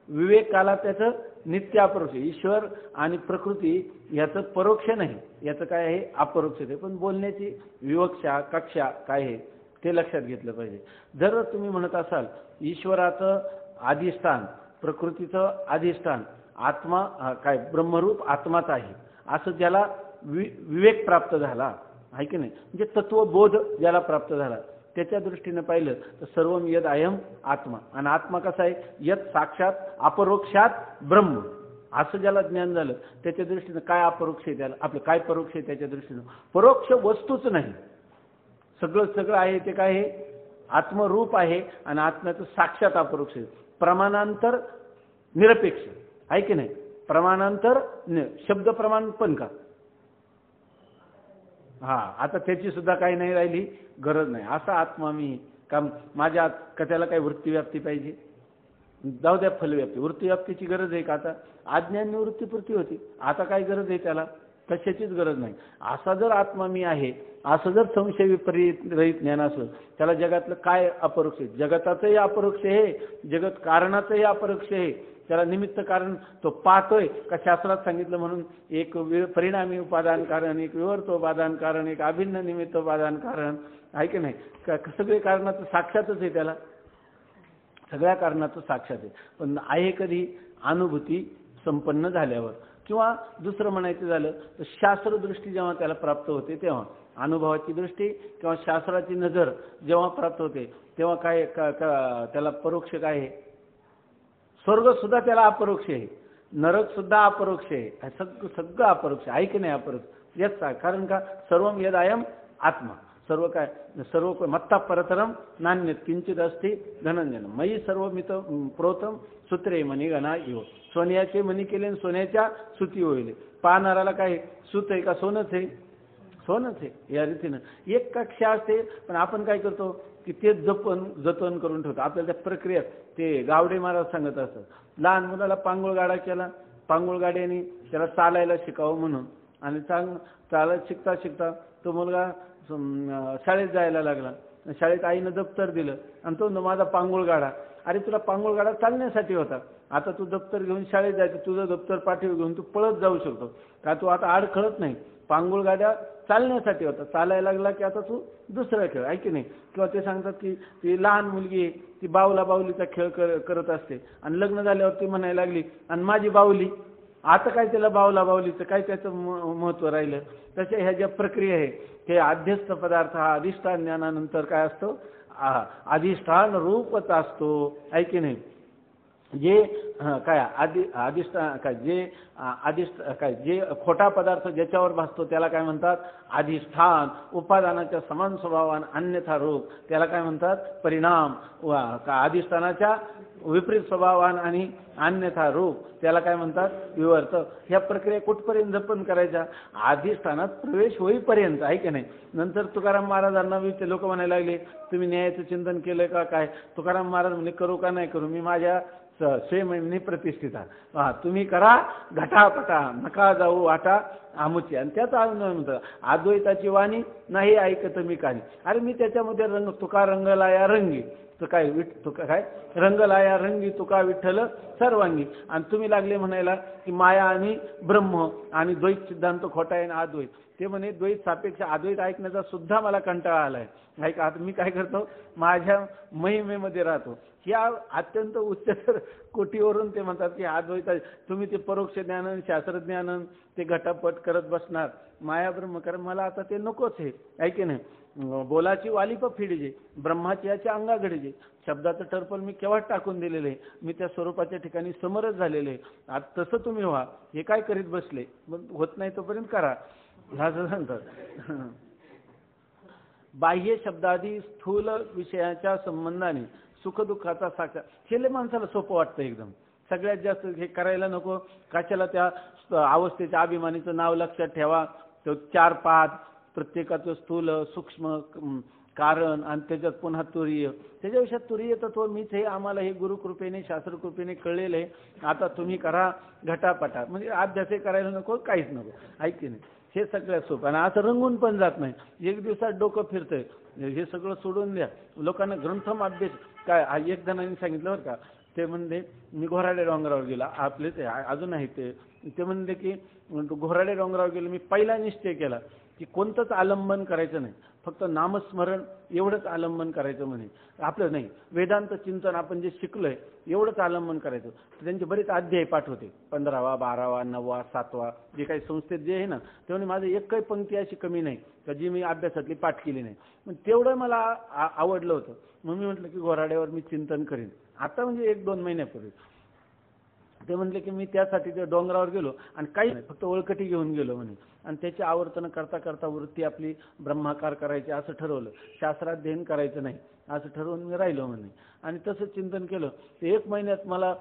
विवेक कालात त्याचं नित्य अपरोक्ष. ईश्वर आणि प्रकृती याचं परोक्ष नाही, याचं काय आहे? अपरोक्ष आहे. पण बोलण्याची विवक्षा कक्षा काय आहे ते लक्षात घेतलं पाहिजे. जर तुम्ही म्हणत असाल ईश्वराचं अधिष्ठान, प्रकृतीचं अधिष्ठान, आत्मा काय ब्रह्मरूप आत्माच आहे असं ज्याला विवेक प्राप्त झाला आहे की नाही, म्हणजे तत्वबोध ज्याला प्राप्त झाला त्याच्या दृष्टीने पाहिलं तर सर्वम यद अयम आत्मा. आणि आत्मा कसा आहे? यद साक्षात अपरोक्षात ब्रह्म. असं ज्याला ज्ञान झालं त्याच्या दृष्टीनं काय अपरोक्ष आहे? त्याला आपलं काय परोक्ष आहे? त्याच्या दृष्टीनं परोक्ष वस्तूच नाही, सगळं आहे ते काय आहे? आत्मरूप आहे आणि आत्म्याचं साक्षात अपरोक्ष आहे. प्रमाणांतर निरपेक्ष आहे की नाही? प्रमाणांतर शब्द प्रमाण पण का? हा आता त्याची सुद्धा काही नाही राहिली गरज नाही. असा आत्मा मी का माझ्या का त्याला काही वृत्तीव्याप्ती पाहिजे? जाऊ द्या फलव्याप्ती. वृत्तीव्याप्तीची गरज आहे का? आता आज्ञा निवृत्तीपूर्ती होती, आता काय गरज आहे त्याला? कशाचीच गरज नाही. असा जर आत्मा मी आहे असं जर संशय विपरीत रहित ज्ञान असलं त्याला जगातलं काय अपरोक्ष आहे? जगताचंही अपरोक्ष आहे, जगत कारणाचंही अपरोक्ष आहे. त्याला निमित्त कारण तो पाहतोय का? शास्त्रात सांगितलं म्हणून एक परिणामी उपादान कारण, एक विवर्तोपादान कारण, एक अभिन्न निमित्त उपादान कारण आहे की नाही? सगळे कारणाचं साक्षातच आहे त्याला, सगळ्या कारणाचं साक्षात आहे. पण आहे कधी? अनुभूती संपन्न झाल्यावर. किंवा दुसरं म्हणायचं झालं तर शास्त्रदृष्टी जेव्हा त्याला प्राप्त होते तेव्हा, अनुभवाची दृष्टी किंवा शास्त्राची नजर जेव्हा प्राप्त होते तेव्हा काय त्याला परोक्ष काय आहे? स्वर्ग सुद्धा त्याला अपरोक्ष आहे, नरक सुद्धा अपरोक्ष आहे, सगळं अपरोक्ष आहे की नाही? अपरोक्ष याच कारण का? सर्वम यद अयम आत्मा. सर्व काय? सर्व मत्ता परतरम नान्य किंचित असते धनंजन मयी सर्व मित प्रोतम सूत्रे मणी गणा येऊ. सोन्याचे मणी केले आणि सोन्याच्या सुती होईल. पाहणाराला काय सूत आहे का? सोनच आहे, सोनच आहे. या रीतीनं एक कक्षा असते पण आपण काय करतो की ते जतन करून ठेवतो. आपल्याला त्या प्रक्रियेत ते गावडे महाराज सांगत असतात, लहान मुलाला पांगुळ गाडा केला, पांगुळ गाड्याने त्याला चालायला शिकावं म्हणून, आणि चालत शिकता शिकता तो मुलगा शाळेत जायला लागला. शाळेत आईनं दप्तर दिलं आणि तो माझा पांगुळ गाडा. अरे तुला पांगुळ गाडा चालण्यासाठी होता, आता तू दप्तर घेऊन शाळेत जायचं, तुझं दप्तर पाठीवर घेऊन तू पळत जाऊ शकतो का? तू आता अडखळत नाही. पांगुळ गाड्या चालण्यासाठी होता, चालायला लागला की आता तू दुसरा खेळ आहे की नाही? किंवा ते सांगतात की ती लहान मुलगी आहे, ती बावला बावलीचा खेळ करत असते आणि लग्न झाल्यावर ती म्हणायला लागली आणि माझी बावली. आता काय त्याला बावला बावलीचं काय त्याचं महत्त्व राहिलं? तशा ह्या ज्या प्रक्रिया आहे ते अध्यस्त पदार्थ हा अधिष्ठान ज्ञानानंतर काय असतो? अधिष्ठान रूपच असतो आहे की नाही? जे काय अधिष्ठान काय जे काय जे खोटा पदार्थ ज्याच्यावर भासतो त्याला काय म्हणतात अधिष्ठान. उपादानाच्या समान स्वभावान अन्यथा रूप त्याला काय म्हणतात परिणाम. अधिष्ठानाच्या विपरीत स्वभावान आणि अन्यथा रूप त्याला काय म्हणतात विवर्त. ह्या प्रक्रिया कुठपर्यंत जपन करायच्या अधिष्ठानात प्रवेश होईपर्यंत आहे की नाही. नंतर तुकाराम महाराजांना ते लोक म्हणायला लागले तुम्ही न्यायाचं चिंतन केलं का काय. तुकाराम महाराज म्हणजे करू का नाही करू मी माझ्या स्वयंनी प्रतिष्ठिता. तुम्ही करा घटापटा नका जाऊ वाटा आमुची. आणि त्याच म्हणतं अद्वैताची वाणी नाही ऐकत मी काही. अरे मी त्याच्यामध्ये रंग तुका रंगला या रंगी तुका काय रंगला या रंगी तुका विठ्ठल सर्वांगी. आणि तुम्ही लागले म्हणायला की माया आणि ब्रह्म आणि द्वैत सिद्धांत खोटा आहे आणि अद्वैत. ते म्हणे द्वैत सापेक्ष अद्वैत ऐकण्याचा सुद्धा मला कंटाळा आलाय. ऐका आता मी काय करतो माझ्या महिमेमध्ये राहतो. या अत्यंत उच्चतर कोटीवरून ते म्हणतात की अद्वैत तुम्ही ते परोक्ष ज्ञान शास्त्रज्ञान ते घटापट करत बसणार माया ब्रह्म. कारण मला आता ते नकोच आहे ऐके नाही. बोलाची वालिप फिडजे ब्रह्माची याचे अंगा घडजे. शब्दाचं टर्पल मी केव्हाच टाकून दिलेलं आहे. मी त्या स्वरूपाच्या ठिकाणी समरस झालेले आहे. आता तसं तुम्ही व्हा. हे काय करीत बसले मग होत नाही तोपर्यंत करा असं सांगतात. बाह्य शब्दादी स्थूल विषयाच्या संबंधाने सुखदुःखाचा साक्षात हे माणसाला सोपं वाटतं एकदम. सगळ्यात जास्त हे करायला नको. कशाला त्या अवस्थेच्या अभिमानीचं नाव लक्षात ठेवा. तो 4-5 प्रत्येकाचं स्थूल सूक्ष्म कारण आणि त्याच्यात पुन्हा तुरीय. त्याच्यापेक्षा तुरीय तत्व मीच हे आम्हाला हे गुरुकृपेने शास्त्रकृपेने कळलेलं आहे. आता तुम्ही करा घटापटा म्हणजे अभ्यासही करायला नको काहीच नको ऐक नाही. हे सगळ्यात सोपं आणि असं रंगून पण जात नाही. एक दिवसात डोकं फिरतंय हे सगळं सोडून द्या. लोकांना ग्रंथम अभ्यास काय एक जणांनी सांगितलं बरं का. ते म्हणले मी घोराडे डोंगरावर गेला आपले ते अजून आहे ते म्हणले की घोराडे डोंगरावर गेलो मी पहिला निश्चय केला की कोणतंच आलंबन करायचं नाही फक्त नामस्मरण एवढंच आलंबन करायचं म्हणे. आपलं नाही वेदांत चिंतन आपण जे शिकलोय एवढंच आलंबन करायचं. त्यांचे बरेच अध्याय पाठ होते 15वा 12वा 9वा 7वा जे काही संस्थेत जे आहे ना तेव्हा माझं एक काही पंक्ती अशी कमी नाही का जी मी अभ्यासातली पाठ केली नाही. मग तेवढं मला आवडलं होतं. मग मी म्हटलं की घोराड्यावर मी चिंतन करीन आता म्हणजे 1-2 महिन्यापूर्वी. ते म्हणले की मी त्यासाठी ते डोंगरावर गेलो आणि काही नाही फक्त ओळखटी घेऊन गेलो म्हणे. आणि त्याची आवर्तन करता करता वृत्ती आपली ब्रह्माकार करायची असं ठरवलं. शास्त्राध्ययन करायचं नाही असं ठरवून मी राहिलो म्हणे. आणि तसं चिंतन केलं ते 1 महिन्यात मला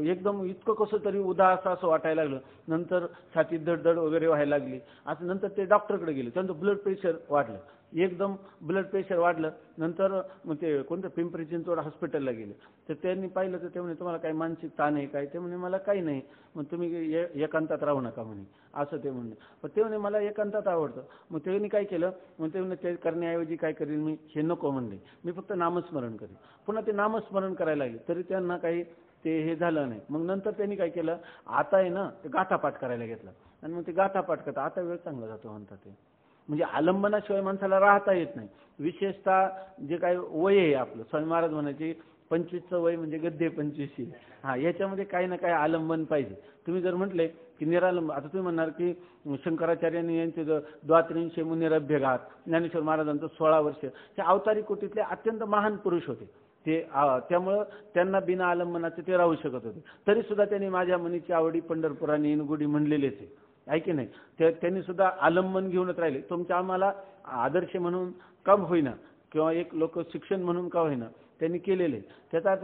एकदम इतकं कसं तरी उदास असं वाटायला लागलं. नंतर छातीत धडधड वगैरे व्हायला लागली. असं नंतर ते डॉक्टरकडे गेले. त्यांचं ब्लड प्रेशर वाढलं एकदम ब्लड प्रेशर वाढलं. नंतर मग ते कोणतं पिंपरी चिंचवड हॉस्पिटलला गेले. तर त्यांनी पाहिलं तर ते म्हणे तुम्हाला काही मानसिक ताण आहे काय. ते म्हणे मला काही नाही. मग तुम्ही एकांतात राहू नका म्हणे असं ते म्हणणे. पण ते म्हणे मला एकांतात आवडतं. मग त्यांनी काय केलं मग ते म्हणे ते करण्याऐवजी काय करीन मी हे नको म्हणले मी फक्त नामस्मरण करेन. पुन्हा ते नामस्मरण करायला लागले तरी त्यांना काही ते हे झालं नाही. मग नंतर त्यांनी काय केलं आता आहे ना ते गाथापाठ करायला घेतला. आणि मग ते गाथापाठ करता आता वेळ चांगला जातो म्हणतात. ते म्हणजे आलंबनाशिवाय माणसाला राहता येत नाही. विशेषतः जे काही वय आहे आपलं स्वामी महाराज म्हणायचे 25चं वय म्हणजे गद्दे 25. याच्यामध्ये काही ना काही आलंबन पाहिजे. तुम्ही जर म्हटले की निरालंब आता तुम्ही म्हणणार की शंकराचार्यांनी यांचे द्वात्रिंशे मुनिरभ्यघात ज्ञानेश्वर महाराजांचं 16 वर्ष हे अवतारी कोटीतले अत्यंत महान पुरुष होते. ते त्यामुळं त्यांना बिना आलंबनाचे ते राहू शकत होते. तरी सुद्धा त्यांनी माझ्या मनीची आवडी पंढरपुराने गुढी म्हणलेलेच आहे आहे की नाही. त्यांनी सुद्धा आलंबन घेऊनच राहिले. तुमच्या आम्हाला आदर्श म्हणून का होईना किंवा एक लोक शिक्षण म्हणून का होईना त्यांनी केलेले. त्याचा अर्थ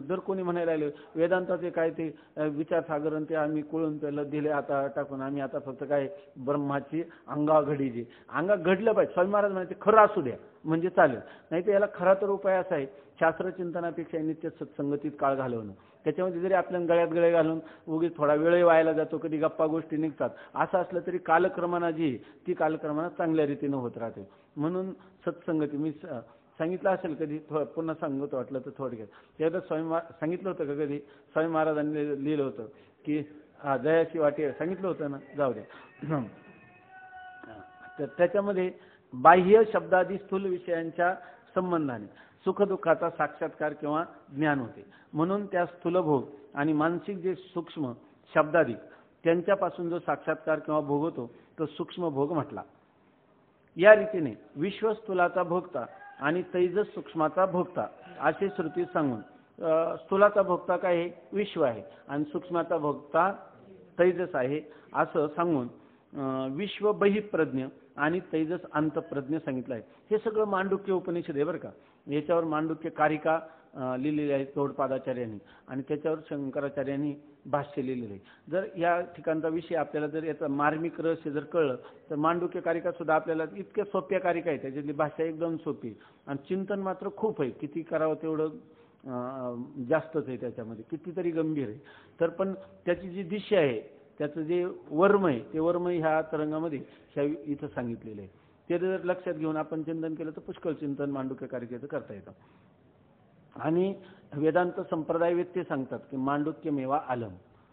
जर कोणी म्हणायला लागले वेदांताचे काय ते विचारसागरण ते आम्ही कुळून त्याला दिले आता टाकून आम्ही आता फक्त काय ब्रह्माची अंगा घडीचे अंगा घडलं पाहिजे. स्वामी महाराज म्हणायचे खरं असू द्या म्हणजे चालेल. नाही तर याला खरा तर उपाय असा आहे शास्त्रचिंतनापेक्षा नित्य सत्संगतीत काळ घालवणं. त्याच्यामध्ये जरी आपल्या गळ्यात गळे घालून उगीच थोडा वेळही व्हायला जातो कधी गप्पा गोष्टी निघतात असं असलं तरी कालक्रमानं जी ती कालक्रमानं चांगल्या रीतीनं होत राहते. म्हणून सत्संगती मी सांगितलं असेल कधी पुन्हा सांगतो वाटलं तर थोडक्यात. एकदा सांगितलं होतं का कधी स्वामी महाराजांनी लिहिलं होतं की जयाची वाटी सांगितलं होतं ना जाऊ द्या. तर त्याच्यामध्ये बाह्य शब्दादी स्थूल विषयांच्या संबंधाने सुखदुःखाचा साक्षात्कार किंवा ज्ञान होते. म्हणून त्या स्थूलभोग आणि मानसिक जे सूक्ष्म शब्दाधिक त्यांच्यापासून जो साक्षात्कार किंवा भोग होतो तो सूक्ष्म भोग म्हटला. या रीतीने विश्वस्थूलाचा भोगता आणि तैजस सूक्ष्माचा भोगता असे श्रुती सांगून स्थूलाचा भोगता काय आहे? विश्व आहे आणि सूक्ष्माचा भोगता तैजस आहे असं सांगून विश्व बहिप्रज्ञ आणि तैजस अंतप्रज्ञ सांगितलं आहे. हे सगळं मांडुक्य उपनिषद आहे बरं का. याच्यावर मांडुक्य कारिका लिहिलेली आहे गौडपादाचार्यांनी आणि त्याच्यावर शंकराचार्यांनी भाष्य लिहिलेलं आहे. जर या ठिकाणचा विषय आपल्याला जर याचा मार्मिक रहस्य जर कळलं तर मांडुक्य कारिका सुद्धा आपल्याला इतक्या सोप्या कारिका आहे, त्याच्यातली भाषा एकदम सोपी आणि चिंतन मात्र खूप आहे. किती करावं तेवढं जास्तच आहे, त्याच्यामध्ये कितीतरी गंभीर आहे. तर पण त्याची जी दिशा आहे, त्याचं जे वर्म आहे, ते वर्म ह्या तरंगामध्ये ह्या इथं सांगितलेलं आहे. ते जर लक्षात घेऊन आपण चिंतन केलं तर पुष्कळ चिंतन मांडुक्य कारिकेचं करता येतं. आणि वेदांत संप्रदाय वेत्ते सांगतात की मांडुक्य मेवा आलम.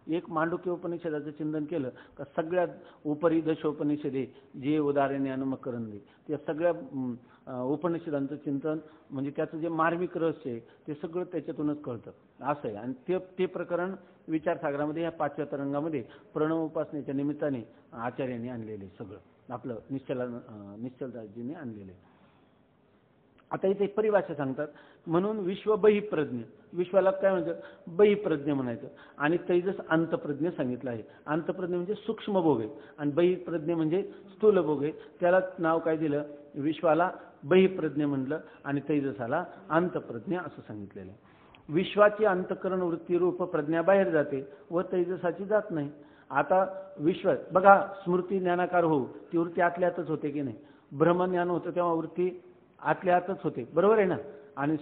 एक मांडुक्य उपनिषदाचं चिंतन केलं का सगळ्यात उपरी दशोपनिषदे जे उदाहरणे अनुमकरणे त्या सगळ्या उपनिषदांचं चिंतन म्हणजे त्याचं जे मार्मिक रहस्य आहे ते सगळं त्याच्यातूनच कळतं असं आहे. आणि ते प्रकरण विचारसागरामध्ये या 5व्या तरंगामध्ये प्रणव उपासनेच्या निमित्ताने आचार्यांनी आणलेले सगळं आपलं निश्चलदासजींनी आणलेले. आता इथे परिभाषा सांगतात म्हणून विश्व बहिप्रज्ञ, विश्वाला काय म्हणतात? बहिप्रज्ञ म्हणायचं. आणि तैजस अंतप्रज्ञ सांगितलं आहे. अंतप्रज्ञ म्हणजे सूक्ष्म भोग आहे आणि बहिप्रज्ञ म्हणजे स्थूल भोग आहे. त्याला नाव काय दिलं? विश्वाला बहिप्रज्ञ म्हणलं आणि तैजसाला अंतप्रज्ञ असं सांगितलेलं आहे. विश्वाची अंतकरण वृत्ती रूप प्रज्ञा बाहेर जाते व तैजसाची जात नाही. आता विश्व बघा, स्मृती ज्ञानाकार होऊ ती वृत्ती आतल्यातच होते की नाही? ब्रह्मज्ञान होतं तेव्हा वृत्ती आतल्या आतच होते, बरोबर आहे ना? आणि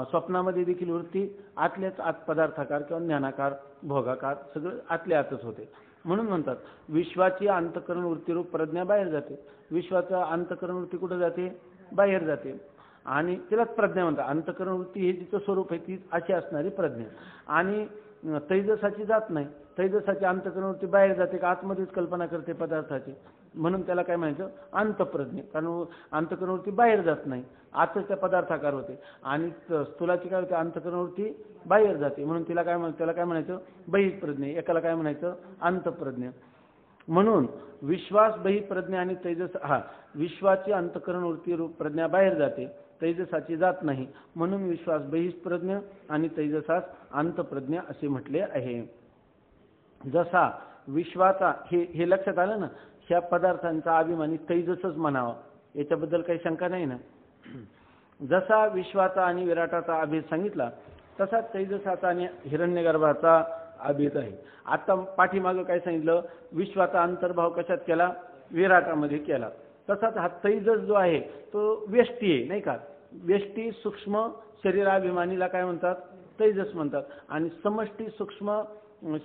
स्वप्नामध्ये देखील वृत्ती आतल्याच आत पदार्थाकार किंवा ज्ञानाकार भोगाकार सगळं आतल्या आतच होते. म्हणून म्हणतात विश्वाची अंतकरण वृत्तीरूप प्रज्ञा बाहेर जाते. विश्वाचा अंतकरण वृत्ती कुठं जाते? बाहेर जाते आणि तिलाच प्रज्ञा म्हणतात. अंतकरण वृत्ती हे जिचं स्वरूप आहे ती अशी असणारी प्रज्ञा. आणि तैजसाची जात नाही. तैजसाची अंतकरण वृत्ती बाहेर जाते का आतमध्येच कल्पना करते पदार्थाची, म्हणून त्याला काय म्हणायचं? अंतप्रज्ञ. कारण अंतकरण वृत्ती बाहेर जात नाही, आतच त्या पदार्थाकार होते. आणि स्थूलाची काय होते? अंतकरण वृत्ती बाहेर जाते म्हणून त्याला काय म्हणायचं? बहिप्रज्ञ. एकाला काय म्हणायचं? अंतप्रज्ञ. म्हणून विश्वास बहिप्रज्ञ आणि तैजस विश्वाची अंतकरण वृत्ती रूप प्रज्ञा बाहेर जाते, तैजसाची जात नाही म्हणून विश्वास बहिप्रज्ञ आणि तैजसास अंतप्रज्ञ असे म्हटले आहे. जसा विश्वाचा हे लक्षात आलं ना, ह्या पदार्थांचा अभिमानी तैजसच म्हणावा याच्याबद्दल काही शंका नाही ना. जसा विश्वाचा आणि विराटाचा अभेद सांगितला तसा तैजसाचा आणि हिरण्यगर्भाचा अभेद आहे. आता पाठीमागं काय सांगितलं? विश्वाचा अंतर्भाव कशात केला? विराटामध्ये केला. तसाच हा तैजस जो आहे तो व्यष्टी आहे नाही का? व्यष्टी सूक्ष्म शरीराभिमानीला काय म्हणतात? तैजस म्हणतात. आणि समष्टी सूक्ष्म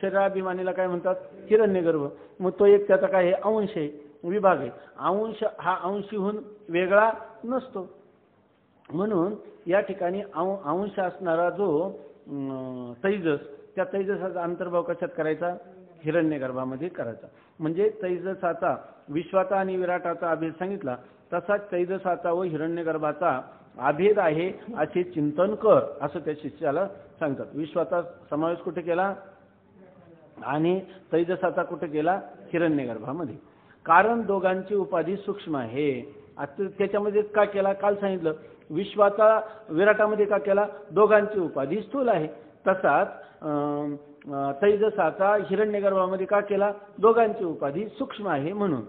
शरीराभिमानीला काय म्हणतात? हिरण्यगर्भ. मग तो एक त्याचा काय आहे? अंश आहे, विभाग आहे. अंश हा अंशीहून वेगळा नसतो. म्हणून या ठिकाणी अंश असणारा जो तैजस, त्या तैजसाचा अंतर्भाव कशात करायचा? हिरण्यगर्भामध्ये करायचा. म्हणजे तैजसाचा विश्वाचा आणि विराटाचा अभेद सांगितला तसाच तैजसाचा व हिरण्यगर्भाचा अभेद आहे असे चिंतन कर असं त्या शिष्याला सांगतात. विश्वाचा समावेश कुठे केला आणि तैजसाचा कुठे केला? हिरण्यगर्भामध्ये. कारण दोघांची उपाधी सूक्ष्म आहे. आता त्याच्यामध्ये का केला? काल सांगितलं. विश्वाचा विराटामध्ये का केला? दोघांची उपाधी स्थूल आहे. तसाच तैजसाचा हिरण्यगर्भामध्ये का केला? दोघांची उपाधी सूक्ष्म आहे. म्हणून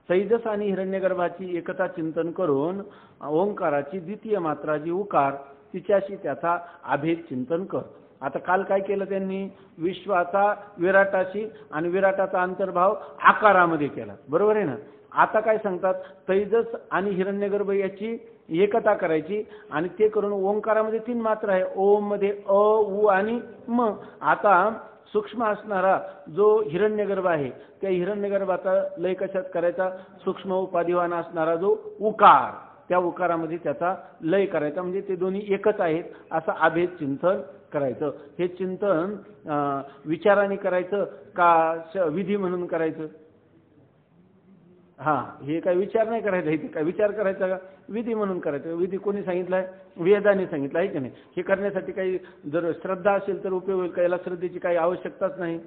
तैजस आणि हिरण्यगर्भाची एकता चिंतन करून ओंकाराची द्वितीय मात्रा जी उकार तिच्याशी त्याचा अभेद चिंतन कर. आता काल काय केलं त्यांनी? विश्वाचा विराटाशी आणि विराटाचा अंतर्भाव आकारामध्ये केला, बरोबर आहे ना? आता काय सांगतात? तैजस आणि हिरण्यगर्भ याची एकता करायची आणि ते करून ओंकारामध्ये 3 मात्रा आहे. ओम मध्ये अ, उ आणि म. आता सूक्ष्म असणारा जो हिरण्यगर्भ आहे त्या हिरण्यगर्भाचा लय कशात करायचा? सूक्ष्म उपाधिवान असणारा जो उकार, त्या उकारामध्ये त्याचा लय करायचा. म्हणजे ते दोन्ही एकच आहेत असं अभेद चिंतन करायचं. हे चिंतन विचाराने करायचं का विधी म्हणून करायचं? हे काय विचार नाही करायचा, इथे काय विचार करायचा का? विधी म्हणून करायचं. विधी कोणी सांगितलाय? वेदाने सांगितलं आहे की नाही? हे करण्यासाठी काही जर श्रद्धा असेल तर उपयोग होईल का? याला श्रद्धेची काही आवश्यकताच नाही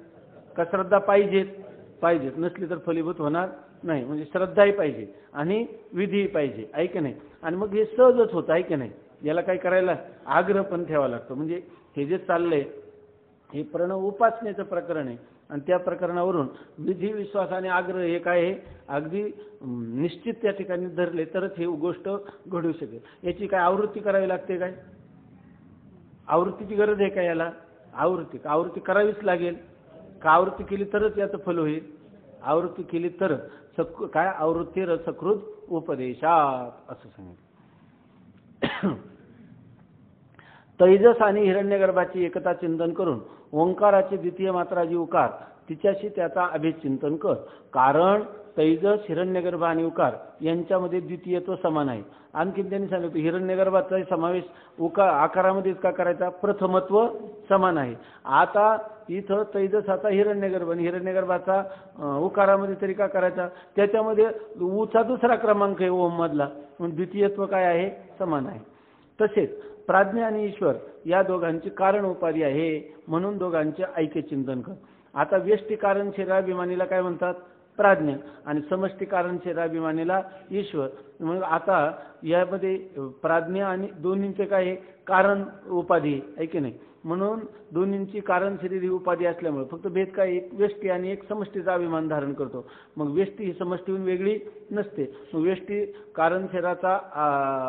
का? श्रद्धा पाहिजेत, नसली तर फलीभूत होणार नाही. म्हणजे श्रद्धाही पाहिजे आणि विधीही पाहिजे, आहे की नाही? आणि मग हे सहजच होतं, आहे की नाही? याला काय करायला आग्रह पण ठेवावा लागतो. म्हणजे हे जे चाललंय हे प्रणव उपासनेचं प्रकरण आहे आणि त्या प्रकरणावरून विधी विश्वास आणि आग्रह हे काय आहे अगदी निश्चित त्या ठिकाणी धरले तरच हे गोष्ट घडू शकेल. याची काय आवृत्ती करावी लागते काय? आवृत्तीची गरज आहे का याला? आवृत्ती करावीच लागेल. का आवृत्ती केली तरच याचं फल होईल. आवृत्ती केली तर काय आवृत्ती रसकृत उपदेशात असं सांगितलं. तैजस आणि हिरण्यगर्भाची एकता चिंतन करून ओंकाराची द्वितीय मात्रा जी उकार तिच्याशी त्याचा अभेद चिंतन कर. कारण तैजस हिरण्यगर्भ आणि उकार यांच्यामध्ये द्वितीयत्व समान आहे. आणखी त्यांनी सांगितलं हिरण्यगर्भाचा समावेश आकारामध्येच का करायचा? प्रथमत्व समान आहे. आता इथं तैजसाचा हिरण्यगर्भ आणि हिरण्यगर्भाचा उकारामध्ये तरी का करायचा? त्याच्यामध्ये उचा दुसरा क्रमांक आहे ओम मधला, म्हणून द्वितीयत्व काय आहे? समान आहे. तसेच प्राज्ञा आणि ईश्वर या दोघांची कारण उपाधी आहे, म्हणून दोघांचे ऐक्य चिंतन कर. आता व्यष्टी कारण शरीराभिमानीला काय म्हणतात? प्राज्ञा, आणि समष्टी कारण शरीराभिमानीला ईश्वर. मग आता यामध्ये प्राज्ञा आणि दोन्हींचे काय आहे? कारण उपाधी आहे की नाही. म्हणून दोन्हींची कारण शरीर ही उपाधी असल्यामुळे फक्त भेद काय? एक व्यष्टी आणि एक समष्टीचा अभिमान धारण करतो. मग व्यष्टी ही समष्टीहून वेगळी नसते. मग व्यष्टी कारण शरीराचा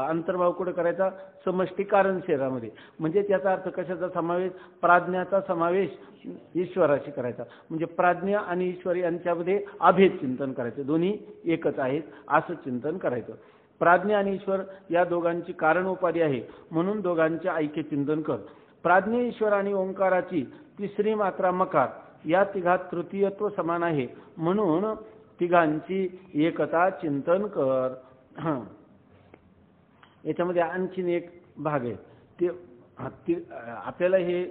अंतर्भाव कुठे करायचा? समष्टी कारण शरीरामध्ये. म्हणजे त्याचा अर्थ कशाचा समावेश? प्राज्ञाचा समावेश ईश्वराशी करायचा. म्हणजे प्राज्ञा आणि ईश्वर यांच्यामध्ये अभेद चिंतन करायचं. दोन्ही एकच आहेत असं चिंतन करायचं. प्राज्ञा आणि ईश्वर या दोघांची कारण उपाधी आहे, म्हणून दोघांचे ऐक्य चिंतन कर. प्राज्ञा, ईश्वर आणि ओंकाराची तिसरी मात्रा मकार या तिघात तृतीयत्व समान आहे, म्हणून तिघांची एकता चिंतन कर. याच्यामध्ये आणखीन एक भाग आहे ते आपल्याला हे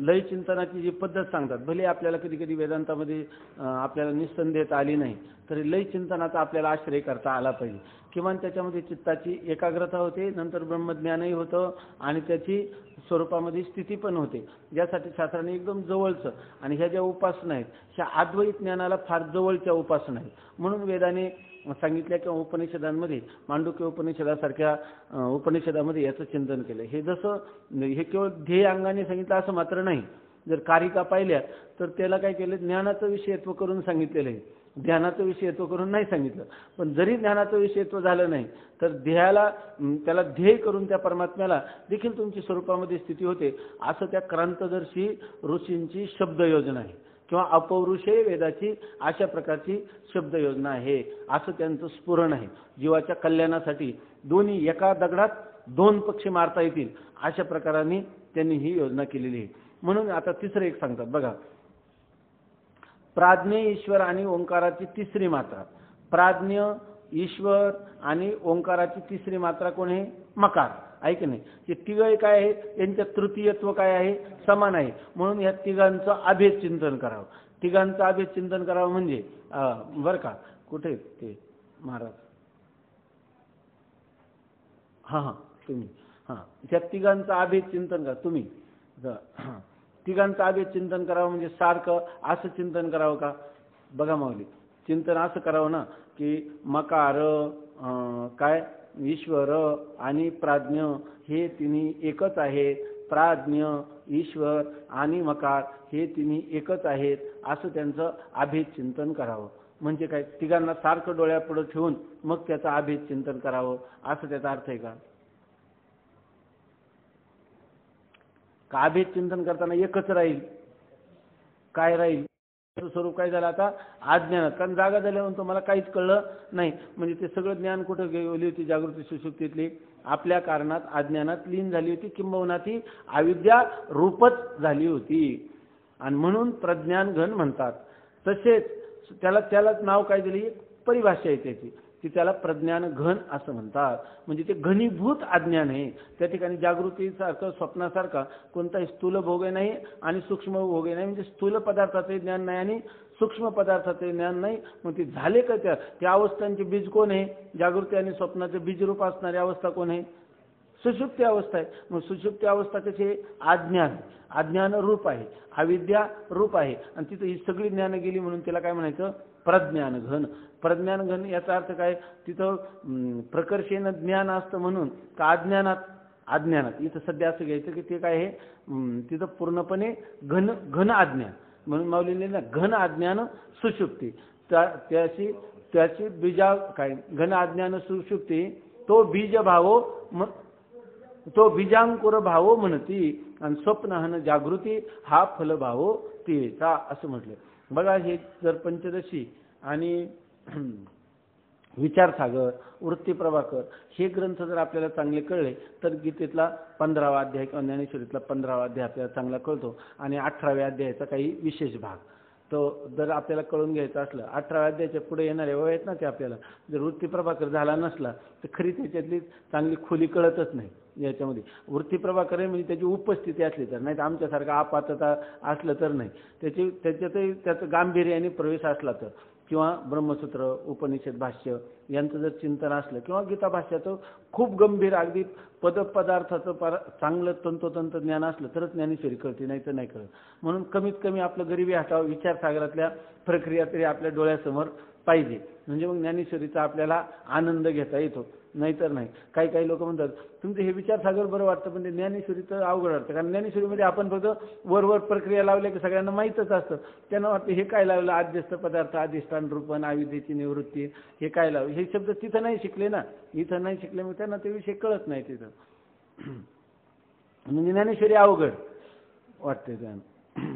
लय चिंतनाची जी पद्धत सांगतात. भले आपल्याला कधी कधी वेदांतामध्ये आपल्याला निस्संदेहता आली नाही तरी लय चिंतनाचा आपल्याला आश्रय करता आला पाहिजे. किमान त्याच्यामध्ये चित्ताची एकाग्रता होते, नंतर ब्रह्मज्ञानही होतं आणि त्याची स्वरूपामध्ये स्थिती पण होते, ज्यासाठी शास्त्राने एकदम जवळचं. आणि ह्या ज्या उपासना आहेत ह्या अद्वैत ज्ञानाला फार जवळच्या उपासना आहेत. म्हणून वेदाने सांगितल्या किंवा उपनिषदांमध्ये मांडुक्य उपनिषदासारख्या उपनिषदामध्ये याचं चिंतन केलं. हे जसं हे केवळ ध्येय अंगाने सांगितलं असं मात्र नाही. जर कारिका पाहिल्या तर त्याला काय केलं? ज्ञानाचं विषयत्व करून सांगितलेलं आहे, ध्यानाचं विषयत्व करून नाही सांगितलं. पण जरी ज्ञानाचं विषयत्व झालं नाही तर त्याला ध्येय करून त्या परमात्म्याला देखील तुमची स्वरूपामध्ये स्थिती होते, असं त्या क्रांतदर्शी ऋषींची शब्द योजना आहे किंवा अपौरुषे वेदाची अशा प्रकारची शब्द योजना आहे. असं त्यांचं स्फुरण आहे. जीवाच्या कल्याणासाठी दोन्ही एका दगडात दोन पक्षी मारता येतील अशा प्रकाराने त्यांनी ही योजना केलेली आहे. म्हणून आता तिसरं एक सांगतात बघा, प्राज्ञ, ईश्वर आणि ओंकाराची तिसरी मात्रा. प्राज्ञ, ईश्वर आणि ओंकाराची तिसरी मात्रा कोण आहे? मकार आहे की नाही. हे तिघ काय आहे? यांच्यात तृतीयत्व काय आहे? समान आहे. म्हणून या तिघांचं अभेद चिंतन करावं. तिघांचं अभेद चिंतन करावं म्हणजे बरं का, कुठे ते महाराज? हां तुम्ही त्या तिघांचं अभेद चिंतन करा तुम्ही. तिघांचं अभेद चिंतन करावं म्हणजे सारखं असं चिंतन करावं का? बघा माऊली, चिंतन असं करावं ना की मकार काय ईश्वर आणि प्राज्ञ हे तिन्ही एकच आहेत. प्राज्ञ, ईश्वर आणि मकार हे तिन्ही एकच आहेत असं त्यांचं अभेद चिंतन करावं. म्हणजे काय? तिघांना सारखं डोळ्यापुढं ठेवून मग त्याचं अभेद चिंतन करावं असं त्याचा अर्थ आहे का? का अभेद चिंतन करताना एकच राहील? काय राहील? स्वरूप काय झालं आता? अज्ञानात. कारण जागा झाल्यानंतर मला काहीच कळलं नाही. म्हणजे ते सगळं ज्ञान कुठं गेली होती? जागृती सुषुप्तीतली आपल्या कारणात अज्ञानात लीन झाली होती, किंबहुना ती अविद्या रूपच झाली होती आणि म्हणून प्रज्ञान घन म्हणतात. तसेच त्यालाच नाव काय दिली? परिभाषा आहे त्याची, की त्याला प्रज्ञान घन असं म्हणतात. म्हणजे ते घनीभूत अज्ञान आहे. त्या ठिकाणी जागृतीसारखं स्वप्नासारखा कोणताही स्थूल भोग नाही आणि सूक्ष्म भोग नाही. म्हणजे स्थूल पदार्थाचे ज्ञान नाही आणि सूक्ष्म पदार्थाचे ज्ञान नाही. मग ते झाले का? त्या अवस्थांचे बीज कोण आहे? जागृती आणि स्वप्नाचे बीजरूप असणारी अवस्था कोण आहे? सुषुप्ती अवस्था आहे. मग सुषुप्ती अवस्था कशी आहे? अज्ञान रूप आहे, अविद्या रूप आहे. आणि तिथं ही सगळी ज्ञान गेली म्हणून त्याला काय म्हणायचं? प्रज्ञान घन. प्रज्ञान घन याचा अर्थ काय? तिथं प्रकर्षेनं ज्ञान असतं म्हणून का अज्ञानात अज्ञानात. इथं सध्या असं घ्यायचं की ते काय आहे, तिथं पूर्णपणे घन घन अज्ञान, म्हणून माऊलीने ना घन अज्ञान सुषुप्ती, त्याची त्याची बीजा काय घन अज्ञान सुषुप्ती, तो बीज भावो तो बीजांकुर भावो म्हणती, आणि स्वप्नहन जागृती हा फल भावो तिचा, असं म्हटलं. बघा, हे जर पंचदशी आणि विचारसागर, वृत्ती प्रभाकर हे ग्रंथ जर आपल्याला चांगले कळले तर गीतेतला 15वा अध्याय किंवा ज्ञानेश्वरीतला 15वा अध्याय आपल्याला चांगला कळतो, आणि 18व्या अध्यायाचा काही विशेष भाग तो जर आपल्याला कळून घ्यायचं असलं, 18व्या अध्यायाच्या पुढे येणारे वय आहेत ना, ते आपल्याला जर वृत्ती प्रभाकर झाला नसला तर खरी त्याच्यातली चांगली खोली कळतच नाही. याच्यामध्ये वृत्ती प्रभाकर म्हणजे त्याची उपस्थिती असली तर, नाही तर आमच्यासारखं आपातता असलं तर नाही, त्याच्यातही त्याचं गांभीर्याने प्रवेश असला तर, किंवा ब्रह्मसूत्र, उपनिषद भाष्य यांचं जर चिंतन असलं, किंवा गीता भाष्याचं खूप गंभीर अगदी पदार्थाचं चांगलं तंतोतंत ज्ञान असलं तरच ज्ञानेश्वरी कळते, नाही तर नाही कळत. म्हणून कमीत कमी आपलं गरिबी हटावं, विचारसागरातल्या प्रक्रिया तरी आपल्या डोळ्यासमोर पाहिजे, म्हणजे मग ज्ञानेश्वरीचा आपल्याला आनंद घेता येतो, नाहीतर नाही. काही काही लोक म्हणतात तुमचं हे विचारसागर बरं वाटतं, पण ते ज्ञानेश्वरीचं अवघड वाटतं, कारण ज्ञानेश्वरीमध्ये आपण फक्त वरवर प्रक्रिया लावल्या की सगळ्यांना माहीतच असतं. त्यांना वाटतं हे काय लावलं, आद्यस्थ पदार्थ, अधिष्ठान, रूपन, आविद्येची निवृत्ती, हे काय लावलं, हे शब्द तिथं नाही शिकले ना, इथं नाही शिकले, मग त्यांना ते विषय कळत नाही तिथं. म्हणजे ज्ञानेश्वरी अवघड वाटते त्यांना.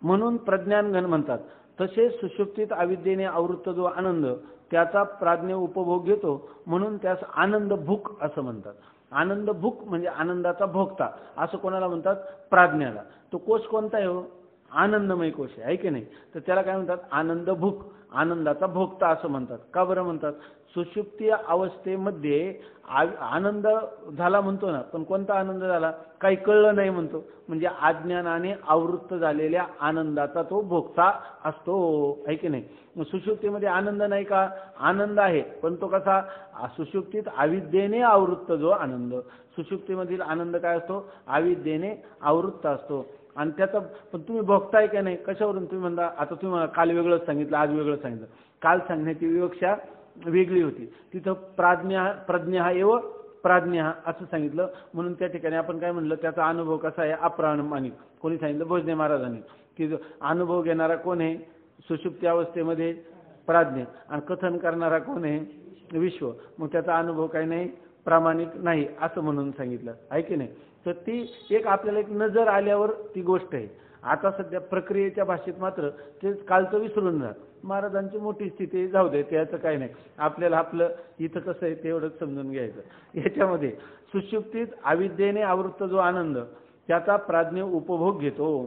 म्हणून प्रज्ञानघन म्हणतात. तसे सुषुप्तीत अविद्येने आवृत्त जो आनंद त्याचा प्राज्ञ उपभोग घेतो, म्हणून त्यास आनंद भूक असं म्हणतात. आनंद भूक म्हणजे आनंदाचा भोगता असं कोणाला म्हणतात, प्राज्ञाला. तो कोश कोणता आहे हो, आनंदमय कोश आहे की नाही, तर त्याला काय म्हणतात, आनंद भूक, आनंदाचा भोगता असं म्हणतात. का बरं म्हणतात, सुषुप्ती अवस्थेमध्ये आनंद झाला म्हणतो ना, पण कोणता आनंद झाला, काही कळलं नाही म्हणतो, म्हणजे अज्ञानाने आवृत्त झालेल्या आनंदाचा तो भोगता असतो, आहे की नाही. सुषुप्तीमध्ये आनंद नाही का, आनंद आहे, पण तो कसा, सुषुप्तीत अविद्येने आवृत्त जो आनंद, सुषुप्तीमधील आनंद काय असतो, अविद्येने आवृत्त असतो. आणि त्याचा पण तुम्ही भोगताय का नाही, कशावरून तुम्ही म्हणता, आता तुम्ही मला काल वेगळंच सांगितलं, आज वेगळंच सांगितलं. काल सांगण्याची विवक्षा वेगळी होती, तिथं प्रज्ञा एव प्राज्ञा असं सांगितलं, म्हणून त्या ठिकाणी आपण काय म्हणलं, त्याचा अनुभव कसा आहे, अप्रामाणिक. कोणी सांगितलं, भोजने महाराजांनी, की अनुभव घेणारा कोण आहे, सुषुप्ती अवस्थेमध्ये प्राज्ञ, आणि कथन करणारा कोण आहे, विश्व. मग त्याचा अनुभव काही नाही, प्रामाणिक नाही असं म्हणून सांगितलं, आहे की नाही. तर ती एक आपल्याला एक नजर आल्यावर ती गोष्ट आहे. आता सध्या प्रक्रियेच्या भाषेत मात्र ते कालचं विसरून जा, महाराजांची मोठी स्थिती जाऊ दे, त्याचं काही नाही, आपल्याला आपलं इथं कसं आहे तेवढंच समजून घ्यायचं. याच्यामध्ये सुषुप्तीत अविद्येने आवृत्त जो आनंद त्याचा प्राज्ञ उपभोग घेतो,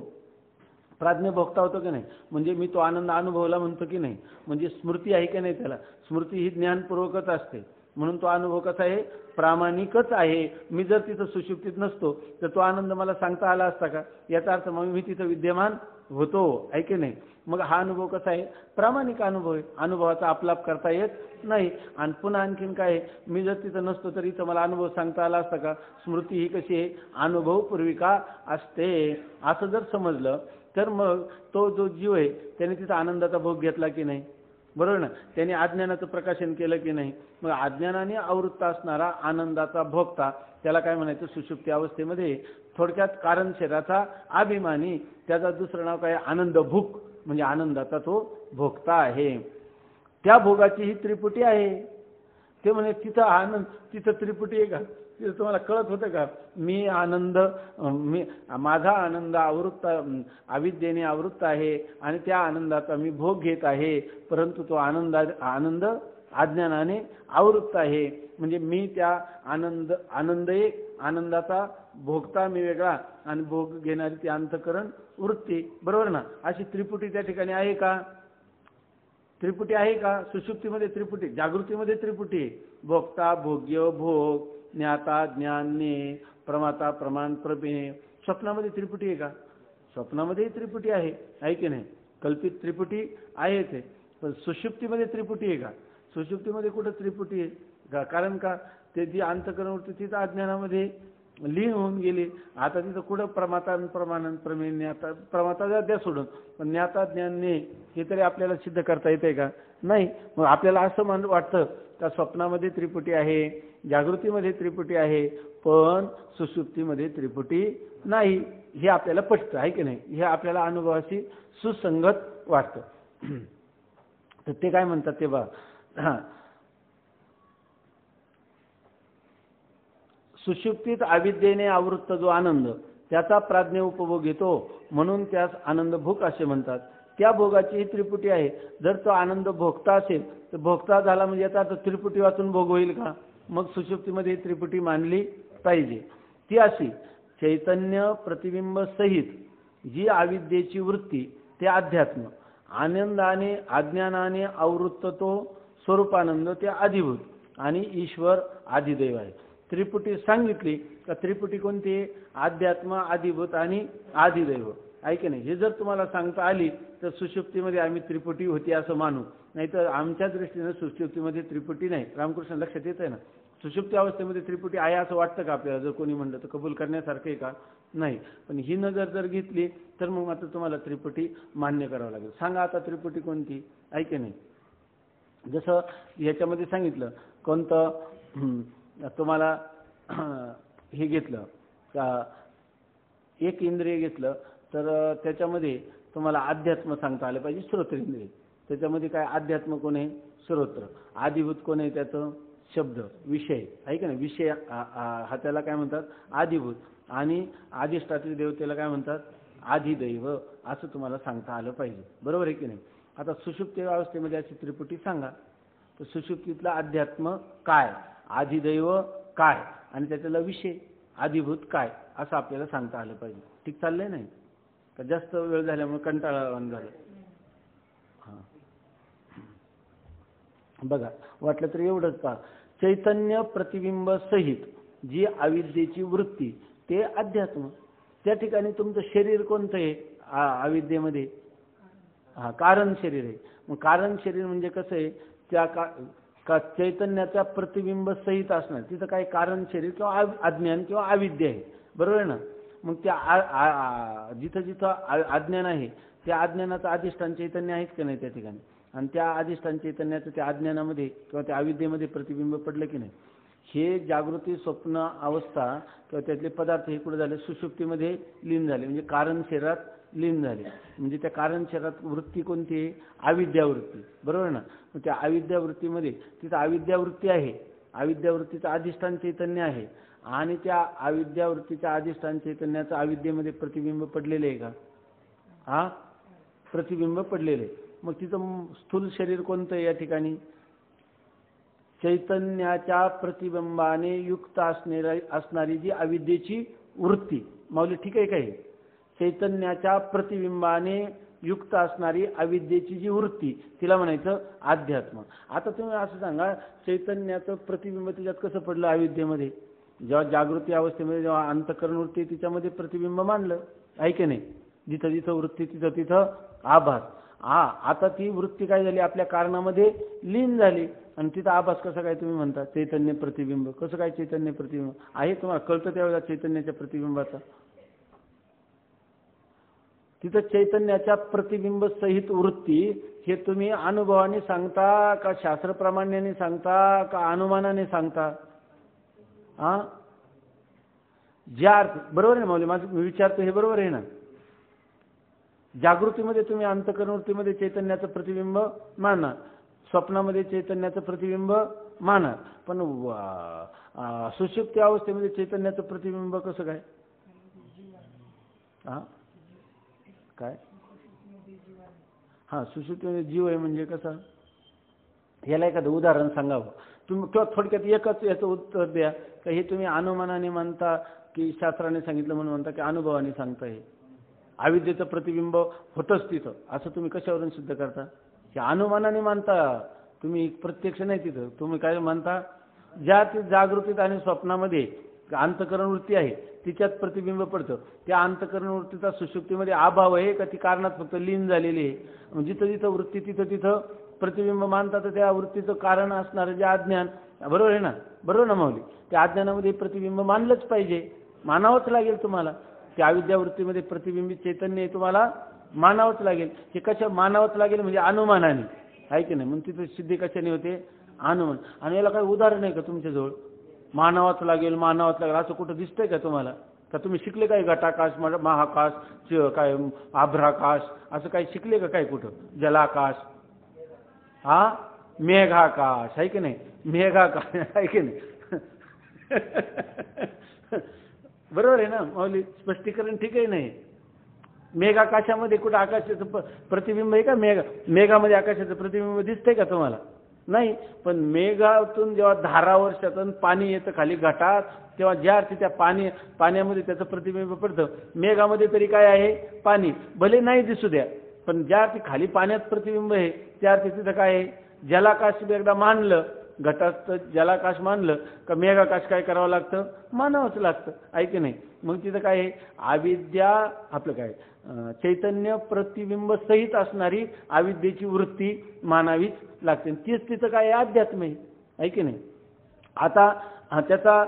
प्राज्ञ भोगता होतो की नाही, म्हणजे मी तो आनंद अनुभवला म्हणतो की नाही, म्हणजे स्मृती आहे की नाही, त्याला स्मृती ही ज्ञानपूर्वकच असते, म्हणून तो अनुभव कसा आहे, प्रामाणिकच आहे. मी जर तिथं सुषुप्तीत नसतो तर तो आनंद मला सांगता आला असता का, याचा अर्थ मग मी तिथं विद्यमान होतो, आहे की नाही. मग हा अनुभव कसा आहे, प्रामाणिक अनुभव आहे, अनुभवाचा आपलाप करता येत नाही. आणि पुन्हा आणखीन काय आहे, मी जर तिथं नसतो तर इथं मला अनुभव सांगता आला असता का, स्मृती ही कशी आहे, अनुभव पूर्विका असते, असं जर समजलं तर मग तो जो जीव आहे त्याने तिथं आनंदाचा भोग घेतला की नाही, बरोबर ना, त्याने अज्ञानाचं प्रकाशन केलं की नाही. मग अज्ञानाने आवृत्त असणारा आनंदाचा भोगता त्याला काय म्हणायचं, सुषुप्ती अवस्थेमध्ये. थोडक्यात कारण शरीराचा अभिमानी, त्याचा दुसरं नाव काय, आनंद भूक, म्हणजे आनंदाचा तो भोगता आहे. त्या भोगाची ही त्रिपुटी आहे. ते म्हणे तिथं आनंद, तिथं त्रिपुटी आहे का, तिथं तुम्हाला कळत होतं का, मी आनंद, माझा आनंद आवृत्त अविद्येने आवृत्त आहे आणि त्या आनंदाचा मी भोग घेत आहे, परंतु तो आनंद अज्ञानाने आवृत्त आहे. म्हणजे मी त्या आनंद एक, आनंदाचा भोगता मी वेगळा आणि भोग घेणारी ती अंतःकरण वृत्ती, बरोबर ना. अशी त्रिपुटी त्या ठिकाणी आहे का, त्रिपुटी आहे का, सुषुप्तीमध्ये त्रिपुटी, जागृतीमध्ये त्रिपुटी आहे, भोक्ता भोग्य भोग, ज्ञाता ज्ञानने, प्रमाता प्रमाण प्रमेय. स्वप्नामध्ये त्रिपुटी आहे का, स्वप्नामध्ये त्रिपुटी आहे की नाही, कल्पित त्रिपुटी आहे ते, पण सुषुप्तीमध्ये त्रिपुटी आहे का, सुषुप्तीमध्ये कुठं त्रिपुटी आहे का, कारण का ते जी अंतःकरण वृत्ती तिथं अज्ञानामध्ये लीन होऊन गेली. आता तिथं कुठं प्रमाता प्रमाण प्रमेय, ज्ञाता, प्रमाता द्या सोडून, पण ज्ञाता ज्ञानने हे तरी आपल्याला सिद्ध करता येते का, नाही. मग आपल्याला असं वाटतं का स्वप्नामध्ये त्रिपुटी आहे, जागृतीमध्ये त्रिपुटी आहे, पण सुषुप्तीमध्ये त्रिपुटी नाही, हे आपल्याला पटतं आहे की नाही, हे आपल्याला अनुभवाशी सुसंगत वाटतं. तर ते काय म्हणतात ते बघा, सुषुप्तीत अविद्येने आवृत्त जो आनंद त्याचा प्राज्ञ उपभोग घेतो म्हणून त्यास आनंद भोग असे म्हणतात. त्या भोगाची ही त्रिपुटी आहे. जर तो आनंद भोगता असेल तर भोगता झाला म्हणजे याचा अर्थ त्रिपुटी वाचून भोग होईल का? मग सुषुप्तीमध्ये त्रिपुटी मानली पाहिजे. ती अशी चैतन्य प्रतिबिंब सहित जी अविद्येची वृत्ती ते अध्यात्म, आनंदाने अज्ञानाने आवृत्त तो स्वरूपानंद ते अधिभूत आणि ईश्वर आदिदैव आहे. त्रिपुटी सांगितली का त्रिपुटी कोणती? अध्यात्म, आदिभूत आणि आदिदैव आहे की नाही. हे जर तुम्हाला सांगता आली तर सुषुप्तीमध्ये आम्ही त्रिपुटी होती असं मानू, नाहीतर आमच्या दृष्टीने सुषुप्तीमध्ये त्रिपुटी नाही. रामकृष्ण लक्षात येत आहे ना. सुषुप्ती अवस्थेमध्ये त्रिपुटी आहे असं वाटतं का आपल्याला? जर कोणी म्हणलं तर कबूल करण्यासारखं आहे का? नाही. पण ही नजर जर घेतली तर मग मात्र तुम्हाला त्रिपुटी मान्य करावं लागेल. सांगा आता त्रिपुटी कोणती आहे की नाही. जसं याच्यामध्ये सांगितलं कोणतं, तुम्हाला हे घेतलं का एक इंद्रिय घेतलं तर त्याच्यामध्ये तुम्हाला अध्यात्म सांगता आलं पाहिजे, श्रोत्र इंद्रिय. त्याच्यामध्ये काय अध्यात्म कोण आहे? श्रोत्र. आदिभूत कोण आहे? त्याचं शब्द, विषय आहे का नाही. विषय हा त्याला काय म्हणतात? आदिभूत. आणि अधिष्ठात्री देवतेला काय म्हणतात? आदिदैव. असं तुम्हाला सांगता आलं पाहिजे. बरोबर आहे की नाही. आता सुषुप्ती अवस्थेमध्ये अशी त्रिपुटी सांगा. तर सुषुप्तीतला अध्यात्म काय, आदिदैव काय आणि त्याच्याला विषय आदिभूत काय असं आपल्याला सांगता आलं पाहिजे. ठीक चाललंय नाही का? जास्त वेळ झाल्यामुळे कंटाळावाणं झालं. हां बघा, वाटलं तर एवढंच पहा. चैतन्य प्रतिबिंब सहित जी अविद्येची वृत्ती ते अध्यात्म. त्या ठिकाणी तुमचं शरीर कोणतं आहे? अविद्येमध्ये कारण शरीर आहे. मग कारण शरीर म्हणजे कसं आहे? त्या का चैतन्याचा प्रतिबिंब सहित असणार. तिथं काही कारण शरीर किंवा अज्ञान किंवा अविद्या आहे. बरोबर आहे ना. मग त्या जिथं जिथं अज्ञान आहे त्या अज्ञानाचं अधिष्ठान चैतन्य आहेच का नाही त्या ठिकाणी. आणि त्या अधिष्ठान चैतन्याचं त्या अज्ञानामध्ये किंवा त्या अविद्येमध्ये प्रतिबिंब पडलं की नाही. हे जागृती, स्वप्न अवस्था किंवा त्यातले पदार्थ हे कुठे झाले? सुषुप्तीमध्ये लीन झाले, म्हणजे कारण शरीरात लीन झाले. म्हणजे त्या कारण शरीरात वृत्ती कोणती आहे? अविद्यावृत्ती. बरोबर ना. मग त्या अविद्यावृत्तीमध्ये तिथं अविद्यावृत्ती आहे, अविद्यावृत्तीचं अधिष्ठान चैतन्य आहे आणि त्या अविद्यावृत्तीच्या अधिष्ठान चैतन्याचं अविद्येमध्ये प्रतिबिंब पडलेले आहे का? हा प्रतिबिंब पडलेले. मग तिथं स्थूल शरीर कोणतं आहे या ठिकाणी? चैतन्याच्या प्रतिबिंबाने युक्त असणारी जी अविद्येची वृत्ती. माऊली ठीक आहे काय? चैतन्याच्या प्रतिबिंबाने युक्त असणारी अविद्येची जी वृत्ती तिला म्हणायचं अध्यात्म. आता तुम्ही असं सांगा, चैतन्याचं प्रतिबिंब तिच्यात कसं पडलं? अविद्येमध्ये. जेव्हा जागृती अवस्थेमध्ये जेव्हा अंतःकरण वृत्ती तिच्यामध्ये प्रतिबिंब मानलं आहे की नाही. जिथं जिथं वृत्ती तिथं तिथं आभास. आता ती वृत्ती काय झाली? आपल्या कारणामध्ये लीन झाली आणि तिथं आभास कसं काय तुम्ही म्हणता? चैतन्य प्रतिबिंब. कसं काय चैतन्य प्रतिबिंब आहे? तुम्हाला कळतं त्यावेळेला चैतन्याच्या प्रतिबिंबाचा? तिथं चैतन्याच्या प्रतिबिंब सहित वृत्ती हे तुम्ही अनुभवाने सांगता का शास्त्रप्रामाण्याने सांगता का अनुमानाने सांगता? ज्या बरोबर आहे माऊली, माझं मी विचारतो हे बरोबर आहे ना. जागृतीमध्ये तुम्ही अंतःकरण वृत्तीमध्ये चैतन्याचं प्रतिबिंब माना, स्वप्नामध्ये चैतन्याचं प्रतिबिंब माना, पण सुषुप्ती अवस्थेमध्ये चैतन्याचं प्रतिबिंब कसं काय? काय? सुषुप्तीमध्ये जीव आहे म्हणजे कसं? याला एखादं उदाहरण सांगावं तुम्ही किंवा थोडक्यात एकच याचं उत्तर द्या का हे तुम्ही अनुमानाने मानता की शास्त्राने सांगितलं म्हणून म्हणता की अनुभवाने सांगता? हे अविद्येचं प्रतिबिंब होतच तिथं असं तुम्ही कशावरून सिद्ध करता? हे अनुमानाने मानता तुम्ही, प्रत्यक्ष नाही. तिथं तुम्ही काय मानता? ज्या ती जागृतीत आणि स्वप्नामध्ये अंतःकरण वृत्ती आहे तिच्यात प्रतिबिंब पडतं. त्या अंतःकरण वृत्तीचा सुषुप्तीमध्ये अभाव आहे का ती कारणात फक्त लीन झालेली आहे? जिथं जिथं वृत्ती तिथं तिथं प्रतिबिंब मानतात. तर त्या वृत्तीचं कारण असणारं जे अज्ञान, बरोबर आहे ना. बरोबर ना माऊली. त्या अज्ञानामध्ये प्रतिबिंब मानलंच पाहिजे, मानावंच लागेल तुम्हाला. त्या अविद्यावृत्तीमध्ये प्रतिबिंबित चैतन्य तुम्हाला मानावंच लागेल. हे कशा मानावंच लागेल? म्हणजे अनुमानाने. आहे की नाही? मग तिथे सिद्धी कशाने होते? आनमन. आणि याला काही उदाहरण आहे का तुमच्याजवळ? मानवाच लागेल, मानवाच लागेल असं कुठं दिसतंय का तुम्हाला? का तुम्ही शिकले काय घटाकाश, महाकाश, काय आभ्राकाश असं काही शिकले का काय कुठं? जलाकाश, हा मेघाकाश आहे की नाही? मेघाकाश आहे की नाही? बरोबर आहे ना माऊली? स्पष्टीकरण ठीक आहे नाही? मेघाकाशामध्ये कुठं आकाशाचं प्रतिबिंब आहे का? मेघामध्ये आकाशाचं प्रतिबिंब दिसतंय का तुम्हाला? नाही. पण मेघातून जेव्हा धारा वर्षातून पाणी येतं खाली घाटात, तेव्हा ज्या अर्थी त्या पाण्यामध्ये त्याचं प्रतिबिंब पडतं. मेघामध्ये तरी काय आहे? पाणी. भले नाही दिसू द्या, पण ज्या अर्थी खाली पाण्यात प्रतिबिंब आहे त्या अर्थी तिथं काय आहे? जलाकाश एकदा मानलं, घटात जलाकाश मानलं का मेघाकाश काय करावं लागतं? मानावंच लागतं, आहे की नाही? मग तिथं काय आहे? अविद्या आपलं काय चैतन्य प्रतिबिंब सहित असणारी अविद्येची वृत्ती मानावीच लागते. तीच तिथं काय अध्यात्म आहे की नाही? आता त्याचा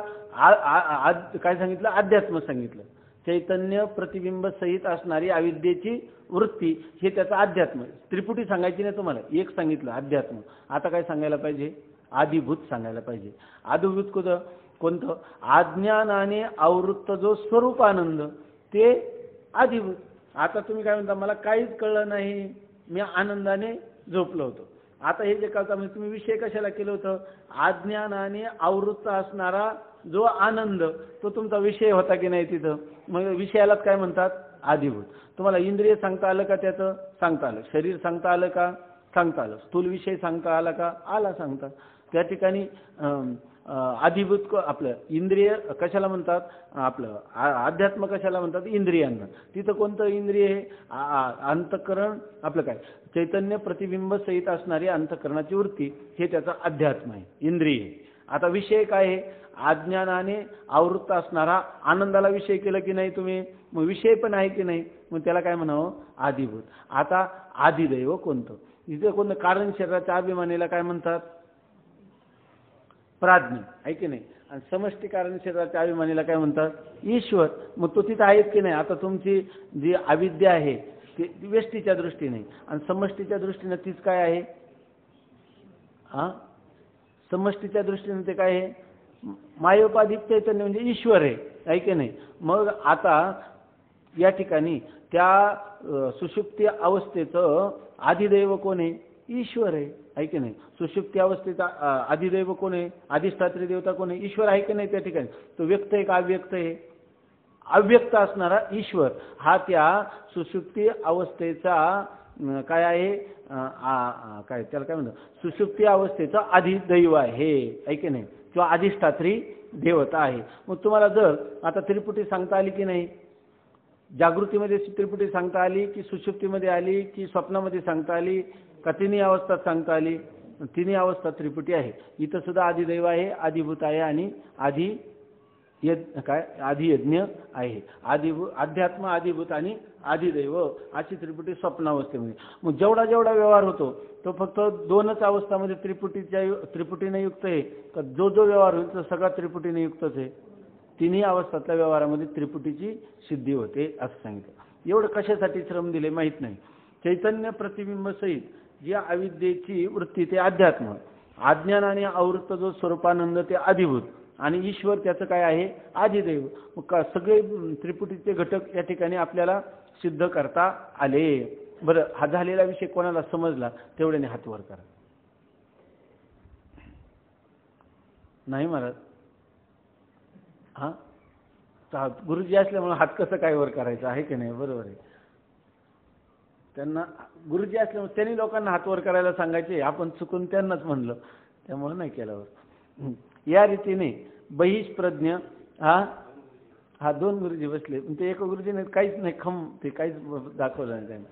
काय सांगितलं? अध्यात्म सांगितलं. चैतन्य प्रतिबिंब सहित असणारी अविद्येची वृत्ती हे त्याचं अध्यात्म. त्रिपुटी सांगायची नाही तुम्हाला, एक सांगितलं अध्यात्म. आता काय सांगायला पाहिजे? आदिभूत सांगायला पाहिजे. आदिभूत कोणतं? अज्ञानाने आवृत्त जो स्वरूपानंद ते आदिभूत. आता तुम्ही काय म्हणता? मला काहीच कळलं नाही, मी आनंदाने झोपलो होतो. आता हे जे कळता म्हणजे तुम्ही विषय कशाला केलं होतं? अज्ञानाने आवृत्त असणारा जो आनंद तो तुमचा विषय होता की नाही तिथं? मग विषयालाच काय म्हणतात? आदिभूत. तुम्हाला इंद्रिय सांगता आलं का? त्याचं सांगता आलं. शरीर सांगता आलं का? सांगता आलं. स्थूल विषय सांगता आला का? आला सांगता. त्या ठिकाणी आदिभूत आपलं इंद्रिय कशाला म्हणतात? आपलं अध्यात्म कशाला म्हणतात? इंद्रियांना. तिथं कोणतं इंद्रिय आहे? अंतःकरण आपलं काय चैतन्य प्रतिबिंब सहित असणारी अंतःकरणाची वृत्ती हे त्याचा अध्यात्म आहे, इंद्रिय. आता विषय काय आहे? अज्ञानाने आवृत्त असणारा आनंदाला विषय केलं की नाही तुम्ही? मग विषय पण आहे की नाही? मग त्याला काय म्हणावं? आदिभूत. आता आदिदैव कोणतं? इथे कोणतं? कारण शरीराच्या अभिमानीला काय म्हणतात? प्राज्ञ, आहे की नाही? आणि समष्टी कारण शरीराच्या अभिमानीला काय म्हणतात? ईश्वर. मग तो तिथं आहेत की नाही? आता तुमची जी अविद्या आहे ती व्यष्टीच्या दृष्टीने आणि समष्टीच्या दृष्टीने तीच काय आहे? समष्टीच्या दृष्टीने ते काय आहे? मायोपाधिक चैतन्य म्हणजे ईश्वर आहे की नाही? मग आता या ठिकाणी त्या सुषुप्ती अवस्थेचं अधिदैव कोण आहे? ईश्वर आहे की नाही? सुषुप्ती अवस्थेचा अधिदैव कोण आहे? अधिष्ठात्री देवता कोण आहे? ईश्वर आहे की नाही? त्या ठिकाणी तो व्यक्त आहे का अव्यक्त आहे? अव्यक्त असणारा ईश्वर हा त्या सुषुप्ती अवस्थेचा काय आहे? काय त्याला काय म्हणतात? सुषुप्ती अवस्थेचा अधिदैव आहे की नाही? किंवा अधिष्ठात्री देवता आहे. मग तुम्हाला जर आता त्रिपुटी सांगता आली की नाही? जागृतीमध्ये त्रिपुटी सांगता आली की सुषुप्तीमध्ये आली की स्वप्नामध्ये सांगता आली का तिन्ही अवस्थात सांगता आली? तिन्ही अवस्थात त्रिपुटी आहे. इथं सुद्धा अधिदैव आहे, अधिभूत आहे आणि आदियज्ञ आहे. अध्यात्म, अधिभूत आणि अधिदैव अशी त्रिपुटी स्वप्नावस्थेमध्ये. मग जेवढा जेवढा व्यवहार होतो तो फक्त दोनच अवस्थामध्ये त्रिपुटीने युक्त आहे का? जो जो व्यवहार होईल तो सगळा त्रिपुटीने युक्तच आहे. तिन्ही अवस्थातल्या व्यवहारामध्ये त्रिपुटीची सिद्धी होते असं सांगितलं. एवढं कशासाठी श्रम दिले माहीत नाही. चैतन्य प्रतिबिंब सहित जी अविद्येची वृत्ती ते अध्यात्म, अज्ञानाने आवृत्त जो स्वरूपानंद ते अधिभूत आणि ईश्वर त्याचं काय आहे? आदिदैव. मग सगळे त्रिपुटीचे घटक या ठिकाणी आपल्याला सिद्ध करता आले. बरं, हा झालेला विषय कोणाला समजला तेवढ्याने हात वर करा. नाही महाराज? गुरुजी असल्यामुळे हात कसं काय वर करायचं आहे की नाही? बरोबर आहे. त्यांना गुरुजी असल्यामुळे त्यांनी लोकांना हात वर करायला सांगायचे, आपण चुकून त्यांनाच म्हणलं त्यामुळे नाही केल्यावर. या रीतीने बहिष प्रज्ञ हा दोन गुरुजी बसले. ते एका गुरुजीने काहीच नाही ते काहीच दाखवलं नाही त्यांनी.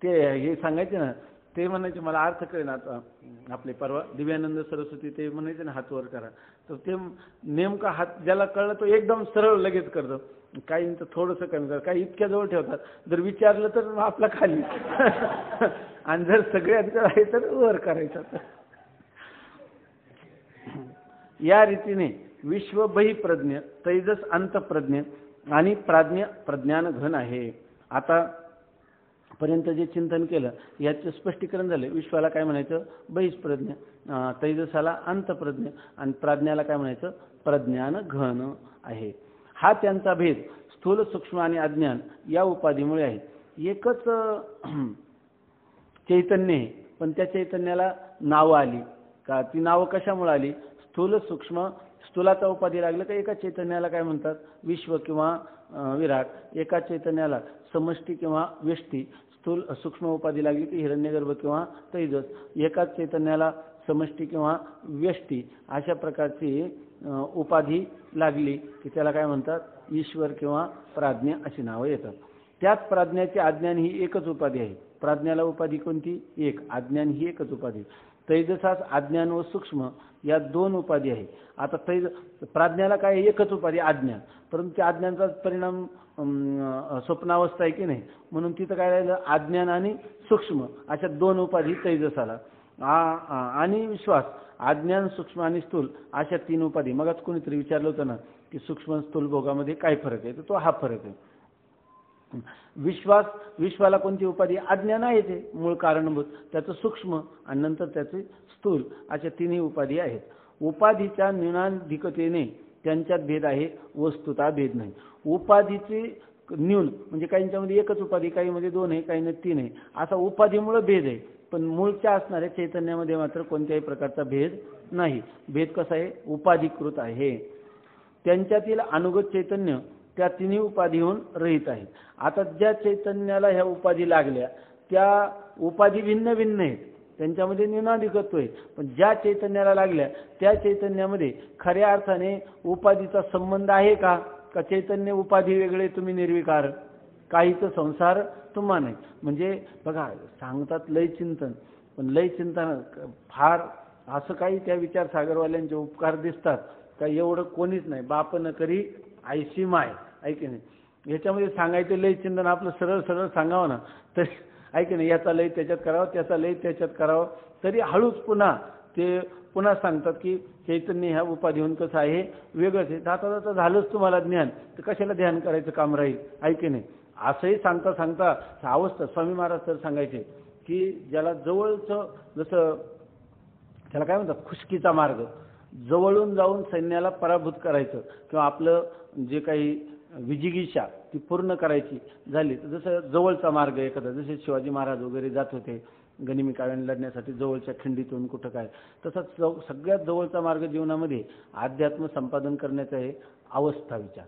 ते हे सांगायचे ना, ते म्हणायचे मला अर्थ कळेना. आता आपले परवा दिव्यानंद सरस्वती ते म्हणायचे ना हात वर करा, तर ते नेमका हात ज्याला कळलं तो एकदम सरळ लगेच करतो. काही तर थोडंसं कमी कर, काही इतक्या जवळ ठेवतात. जर विचारलं तर आपला खाली आणि जर सगळ्यात आहे तर वर करायचं. या रीतीने विश्व बहिप्रज्ञ, तैजस अंतप्रज्ञ आणि प्रज्ञान घन आहे. आता पर्यंत जे चिंतन केलं याचं स्पष्टीकरण झालं. विश्वाला काय म्हणायचं? बहिष्प्रज्ञ. तैजसाला अंतप्रज्ञ. आणि प्राज्ञाला काय म्हणायचं? प्रज्ञान घन आहे. हा त्यांचा भेद स्थूल, सूक्ष्म आणि अज्ञान या उपाधीमुळे आहे. एकच चैतन्य आहे, पण त्या चैतन्याला नावं आली का? ती नावं कशामुळे आली? स्थूल, सूक्ष्म. स्थूलाचा उपाधी लागलं का एका चैतन्याला काय म्हणतात? विश्व किंवा विराट. एका चैतन्याला समष्टी किंवा व्यष्टी. स्थूल सूक्ष्म उपाधी लागली की हिरण्यगर्भ किंवा तैजस. एकाच चैतन्याला समष्टी किंवा व्यष्टी अशा प्रकारची उपाधी लागली की त्याला काय म्हणतात? ईश्वर किंवा प्राज्ञ अशी नावं येतात. त्याच प्राज्ञाची अज्ञान ही एकच उपाधी आहे. प्राज्ञाला उपाधी कोणती? एक. अज्ञान ही एकच उपाधी. तैजसास अज्ञान व सूक्ष्म या दोन उपाधी आहे. आता प्राज्ञाला काय? एकच उपाधी अज्ञान. परंतु त्या अज्ञानाचा परिणाम स्वप्नावस्था आहे की नाही, म्हणून तिथं काय राहिलं? अज्ञान आणि सूक्ष्म अशा दोन उपाधी तैजसाला. आणि विश्वास अज्ञान, सूक्ष्म आणि स्थूल अशा तीन उपाधी. मगच कोणीतरी विचारलं होतं ना की सूक्ष्म स्थूल भोगामध्ये काय फरक आहे, तर तो हा फरक आहे. विश्वाला कोणती उपाधी? अज्ञान आहे, ते मूळ कारणभूत. त्याचं सूक्ष्म आणि नंतर त्याचे स्थूल अशा तिन्ही उपाधी आहेत. उपाधीच्या न्यूनाधिकतेने त्यांच्यात भेद आहे, वस्तुता भेद नाही. उपाधीची न्यून म्हणजे काहींच्यामध्ये एकच उपाधी, काहींमध्ये दोन आहे, काहींमध्ये तीन आहे, असा उपाधीमुळे भेद आहे. पण मूळच्या असणाऱ्या चैतन्यामध्ये मात्र कोणत्याही प्रकारचा भेद नाही. भेद कसा आहे? उपाधीकृत आहे. त्यांच्यातील अनुगत चैतन्य त्या तिन्ही उपाधीहून रहित आहे. आता ज्या चैतन्याला ह्या उपाधी लागल्या त्या उपाधी भिन्न भिन्न आहेत, त्यांच्यामध्ये न्यूनाधिकत्व आहे. पण ज्या चैतन्याला लागल्या त्या चैतन्यामध्ये खऱ्या अर्थाने उपाधीचा संबंध आहे का? का चैतन्य उपाधी वेगळे, तुम्ही निर्विकार, काहीच संसार तुम्हा नाही. म्हणजे बघा, सांगतात लय चिंतन, पण लय चिंतन फार असं काही त्या विचार सागरवाल्यांचे उपकार दिसतात का एवढं कोणीच नाही. बाप न करी आईशी माय, ऐके नाही. याच्यामध्ये सांगायचं लय चिंतन आपलं सरळ सरळ सांगावं ना, तर ऐके नाही, याचा लय त्याच्यात करावं, त्याचा लय त्याच्यात करावं, तरी हळूच पुन्हा सांगतात की चैतन्य ह्या उपाधीहून कसं आहे, वेगळंच आहे. जाता झालंच तुम्हाला ज्ञान, तर कशाला ध्यान करायचं काम राहील, ऐके नाही. असंही सांगता सांगता अवस्था स्वामी महाराज तर सांगायचे की ज्याला जवळचं, जसं त्याला काय म्हणतात, खुशकीचा मार्ग, जवळून जाऊन सैन्याला पराभूत करायचं किंवा आपलं जे काही विजिगीषा ती पूर्ण करायची झाली, तर जसं जवळचा मार्ग एखादा, जसे शिवाजी महाराज वगैरे जात होते गनिमी काव्याने लढण्यासाठी जवळच्या खिंडीतून कुठं काय, तसंच सगळ्यात जवळचा मार्ग जीवनामध्ये अध्यात्म संपादन करण्याचा आहे अवस्था विचार.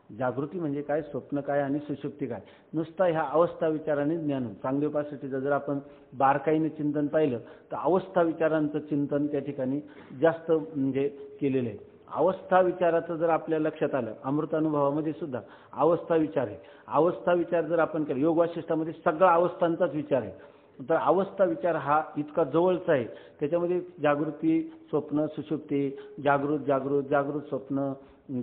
जागृती म्हणजे काय, स्वप्न काय आणि सुषुप्ती काय, नुसता ह्या अवस्था विचाराने ज्ञान. चांगदेवपासाठीचं जर आपण बारकाईने चिंतन पाहिलं तर अवस्था विचारांचं चिंतन त्या ठिकाणी जास्त म्हणजे केलेलं आहे. अवस्था विचाराचं जर आपल्या लक्षात आलं, अमृतानुभवामध्ये सुद्धा अवस्था विचार आहे. अवस्था विचार जर आपण केला, योग वासिष्ठामध्ये सगळा अवस्थांचाच विचार आहे, तर अवस्था विचार हा इतका जवळचा आहे. त्याच्यामध्ये जागृती, स्वप्न, सुषुप्ती, जागृत जागृत, जागृत स्वप्न,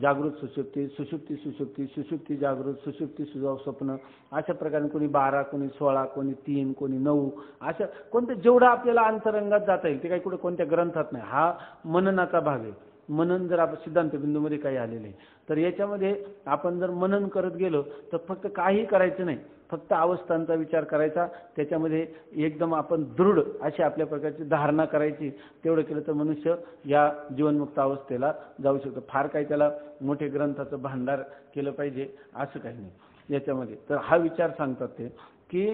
जागृत सुषुप्ती, सुषुप्ती सुषुप्ती, सुषुप्ती जागृत, सुषुप्ती स्वप्न, अशा प्रकारे कोणी 12, कोणी 16, कोणी 3, कोणी 9, अशा कोणतं जेवढं आपल्याला अंतरंगात जाता येईल ते काही कुठे कोणत्या ग्रंथात नाही. हा मननाचा भाग आहे. मनन जर आपण सिद्धांत बिंदूमध्ये काही आलेले आहे, तर याच्यामध्ये आपण जर मनन करत गेलो तर फक्त काही करायचं नाही, फक्त अवस्थांचा विचार करायचा, त्याच्यामध्ये एकदम आपण दृढ अशी आपल्या प्रकारची धारणा करायची. तेवढं केलं तर मनुष्य या जीवनमुक्त अवस्थेला जाऊ शकतो. फार काही त्याला मोठे ग्रंथाचं भांडार केलं पाहिजे असं काही नाही याच्यामध्ये. तर हा विचार सांगतात ते की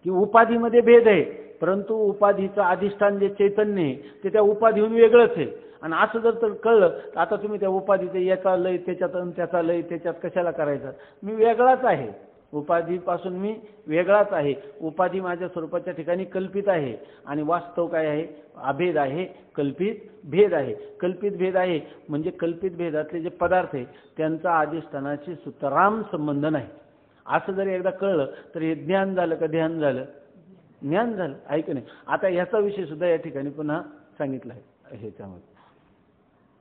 उपाधीमध्ये भेद आहे, परंतु उपाधीचं अधिष्ठान जे चैतन्य आहे ते त्या उपाधीहून वेगळंच आहे. आणि असं जर कळलं तर आता तुम्ही त्या उपाधीचं याचा लय त्याच्यात आणि त्याचा लय त्याच्यात कशाला करायचा, मी वेगळाच आहे, उपाधीपासून मी वेगळाच आहे. उपाधी माझ्या स्वरूपाच्या ठिकाणी कल्पित आहे आणि वास्तव काय आहे, अभेद आहे, कल्पित भेद आहे. कल्पित भेद आहे म्हणजे कल्पित भेदातले जे पदार्थ आहे त्यांचा अधिष्ठानाशी सुतराम संबंध नाही. असं जर एकदा कळलं तर हे ज्ञान झालं का ध्यान झालं, ज्ञान झालं, ऐक नाही. आता ह्याचा विषय सुद्धा या ठिकाणी पुन्हा सांगितला आहे ह्याच्यामध्ये.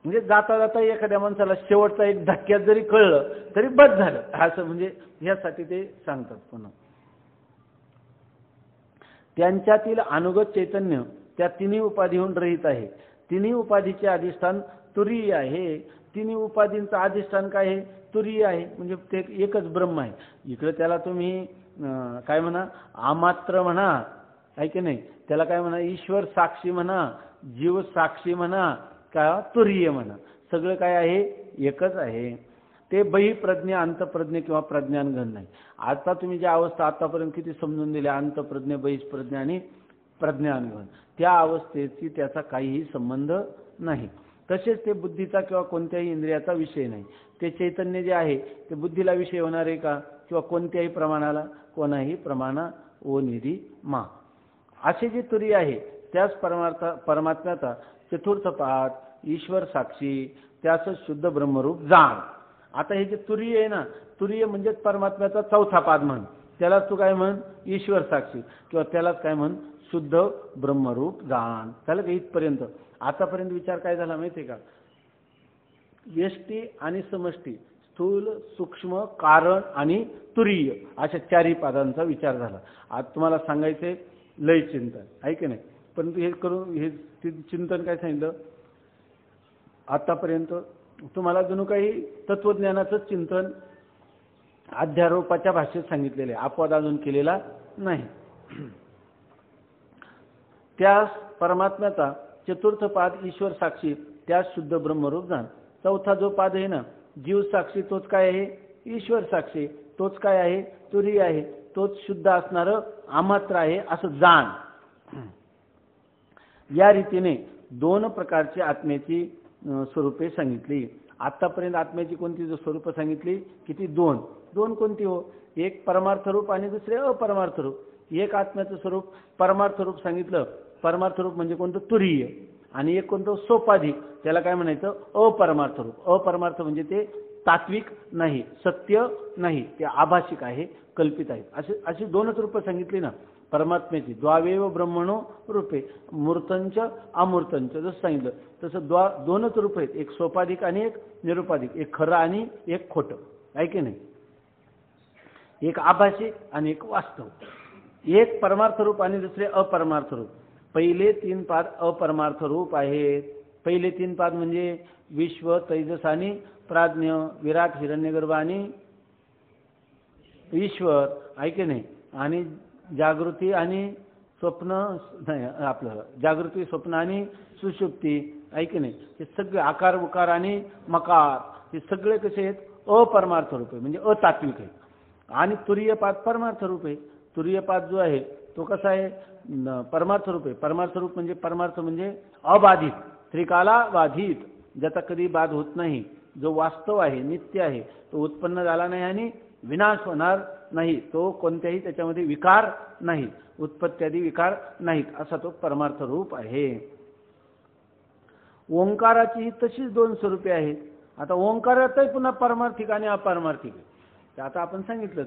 म्हणजे जाता जाता एखाद्या माणसाला शेवटचा एक धक्क्यात जरी कळलं तरी बस झालं, असं म्हणजे ह्यासाठी ते सांगतात. पुन्हा त्यांच्यातील अनुगत चैतन्य त्या तिन्ही उपाधीहून रहित आहे. तिन्ही उपाधीचे अधिष्ठान तुरीय आहे. तिन्ही उपाधींचं अधिष्ठान काय आहे? तुरीय आहे, म्हणजे ते एकच ब्रह्म आहे. इकडे त्याला तुम्ही काय म्हणा, अमात्र म्हणा, आहे की नाही, त्याला काय म्हणा, ईश्वर साक्षी म्हणा, जीव साक्षी म्हणा, का तुरीय म्हणा, सगळं काय आहे? एकच आहे. ते बहिप्रज्ञ, अंतप्रज्ञ किंवा प्रज्ञानघन नाही. आता तुम्ही ज्या अवस्था आतापर्यंत किती समजून दिल्या, अंतप्रज्ञ, बहिष्प्रज्ञ आणि प्रज्ञानघन, त्या अवस्थेची त्याचा काहीही संबंध नाही. तसेच ते बुद्धीचा किंवा कोणत्याही इंद्रियाचा विषय नाही. ते चैतन्य जे आहे ते बुद्धीला विषय होणार आहे का? किंवा कोणत्याही प्रमाणाला? कोणाही प्रमाणा ओ निधी मा. असे जे तुरी आहे त्याच परमात्म्याचा चतुर्थ पाद ईश्वर साक्षी, त्याच शुद्ध ब्रह्मरूप जाण. आता हे जे तुरीय आहे ना, तुरीय म्हणजे परमात्म्याचा चौथा पाद म्हण, त्यालाच तू काय म्हण? ईश्वर साक्षी, किंवा त्यालाच काय म्हण? शुद्ध ब्रह्मरूप जाण. त्याला का इथपर्यंत? आतापर्यंत विचार काय झाला माहिती आहे का? व्यष्टी आणि समष्टी, स्थूल, सूक्ष्म, कारण आणि तुरीय अशा चारही पादांचा विचार झाला. आज तुम्हाला सांगायचे लय चिंतन आहे की नाही, परंतु हे करून हे चिंतन काय सांगितलं आतापर्यंत? तुम्हाला जणू काही तत्वज्ञानाचं चिंतन अध्यारोपाच्या भाषेत सांगितलेले, अपवाद अजून केलेला नाही. त्या परमात्म्याचा चतुर्थ पाद ईश्वर साक्षी, त्या शुद्ध ब्रह्मरूप जाण. चौथा जो पाद आहे ना, जीव साक्षी, तोच काय आहे? ईश्वर साक्षी. तोच काय आहे? तुरीय आहे. तोच शुद्ध असणारं अमात्र आहे असं जाण. या रीतीने दोन प्रकारची आत्म्याची स्वरूपे सांगितली. आतापर्यंत आत्म्याची कोणती स्वरूप सांगितली? किती? दोन. दोन कोणती हो? एक परमार्थ रूप आणि दुसरे अपरमार्थ रूप. एक आत्म्याचं स्वरूप परमार्थ रूप सांगितलं, परमार्थ रूप म्हणजे कोणतं? तुरीय. आणि एक कोणतं? सोपाधिक, त्याला काय म्हणायचं? अपरमार्थ रूप. अपरमार्थ म्हणजे ते तात्विक नाही, सत्य नाही, ते आभाषिक आहे, कल्पित आहे. अशी दोनच रूप सांगितली ना परमात्म्याची. द्वावेव ब्रह्मणो रूपे, मूर्तंच अमूर्तंच, जसं सांगितलं तसं दोनच रूप आहेत, एक सोपाधिक आणि एक निरुपाधिक, एक खरं आणि एक खोटं, आहे की नाही? एक आभाषिक आणि एक वास्तव. एक परमार्थ रूप आणि दुसरे अपरमार्थ रूप. पहिले तीन पाद अपरमार्थ रूप आहेत. पहिले तीन पाद म्हणजे विश्व, तेजस आणि प्राज्ञ, विराट, हिरण्यगर्भ आणि ईश्वर, आहे की नाही? आणि जागृती आणि स्वप्न, नाही आपलं जागृती, स्वप्न आणि सुषुप्ती, आहे की नाही? हे सगळे आकार, उकार आणि मकार, हे सगळे कसे आहेत? अपरमार्थ रूप आहे, म्हणजे अतात्विक आहे. आणि तुरीय पाद परमार्थ रूप आहे. तुरीय पाद जो आहे तो कसा आहे? परमार्थ रूप आहे. परमार्थ रूप म्हणजे परमार्थ म्हणजे अबाधित, त्रिकाला बाधित, ज्याचा कधी बाध होत नाही, जो वास्तव आहे, नित्य आहे, तो उत्पन्न झाला नाही आणि विनाश होणार नाही, तो कोणत्याही त्याच्यामध्ये विकार नाही, उत्पत्त्यादी विकार नाहीत, असा तो परमार्थ रूप आहे. ओंकाराची तशीच दोन स्वरूपे आहेत. आता ओंकारातही पुन्हा परमार्थिक आणि अपारमार्थिक आहे. तर आता आपण सांगितलं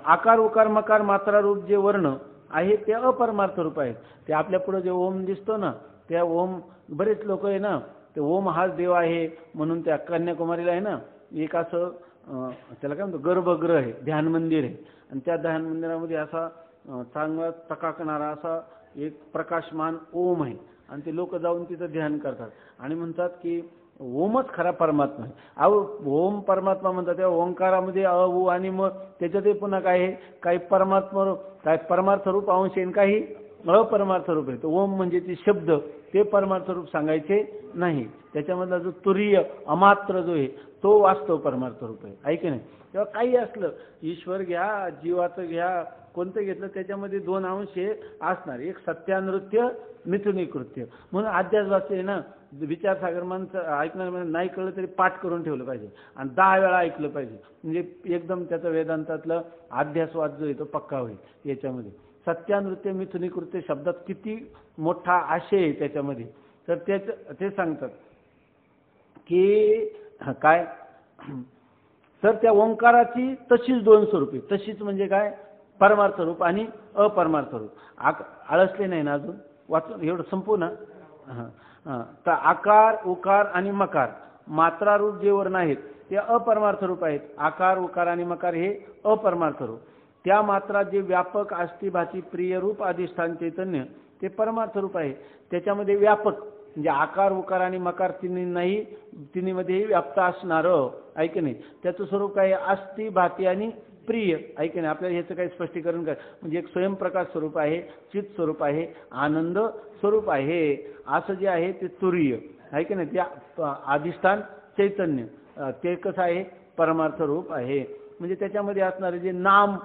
आकार, उकार, मकार, मात्रा रूप जे वर्ण आहे ते अपरमार्थ रूप आहेत. ते आपल्या पुढे जे ओम दिसतो ना, त्या ओम, बरेच लोक आहे ना, ते ओम हाच देव आहे म्हणून त्या कन्याकुमारीला आहे ना एक असं त्याला काय म्हणतो, गर्भगृह आहे, ध्यान मंदिर आहे, आणि त्या ध्यान मंदिरामध्ये असा चांगला चकाकणारा असा एक प्रकाशमान ओम आहे, आणि ते लोक जाऊन तिथं ध्यान करतात आणि म्हणतात की ओमच खरा परमात्मा आहे. अहो ओम परमात्मा म्हणतात, त्या ओंकारामध्ये अ उ आणि मग त्याच्यातही पुन्हा काय आहे, काही परमात्मा, काय परमार्थ रूप अंश आहे, काही अपरमार्थ रूप आहे. तर ओम म्हणजे ते शब्द, ते परमार्थ रूप सांगायचे नाही. त्याच्यामधला जो तुरीय अमात्र जो आहे तो वास्तव परमार्थ रूप आहे, आहे की नाही? तेव्हा काही असलं, ईश्वर घ्या, जीवाचं घ्या, कोणतं घेतलं त्याच्यामध्ये दोन अंश हे असणार. एक सत्यानृत्य, मिथुनी कृत्य. म्हणून अध्यास वाचले ना, विचारसागर माणसं ऐकणार नाही कळलं तरी पाठ करून ठेवलं पाहिजे आणि 10 वेळा ऐकलं पाहिजे, म्हणजे एकदम त्याचं वेदांतातलं अध्यासवाद जो आहे तो पक्का होईल. याच्यामध्ये सत्यानृत्य, मिथुनी कृत्य शब्दात किती मोठा आशय आहे त्याच्यामध्ये. तर ते सांगतात की काय, तर त्या ओंकाराची तशीच दोन स्वरूपे. तशीच म्हणजे काय? परमार्थ रूप आणि अपरमार्थ रूप. आळसले नाही ना अजून, वाचून एवढं संपू ना. तर आकार, उकार आणि मकार, मात्रा रूप जे वर्ण आहेत ते अपरमार्थ रूप आहेत. आकार, उकार आणि मकार हे अपरमार्थ रूप. त्या मात्रा जे व्यापक, आस्तिभाती, प्रिय रूप, अधिष्ठान, चैतन्य, ते परमार्थ रूप आहे. त्याच्यामध्ये व्यापक म्हणजे आकार उकार आणि मकार तिन्हीमध्येही व्याप्त असणारं आहे की नाही. त्याचं स्वरूप काय आहे? अस्ति भाती आणि प्रिय आहे की नाही. आपल्याला ह्याचं काही स्पष्टीकरण काय म्हणजे एक स्वयंप्रकाश स्वरूप आहे, चित स्वरूप आहे, आनंद स्वरूप आहे. असं जे आहे ते तुरीय आहे की नाही. ते अधिष्ठान चैतन्य ते कसं आहे? परमार्थ रूप आहे. म्हणजे त्याच्यामध्ये असणारे जे नाम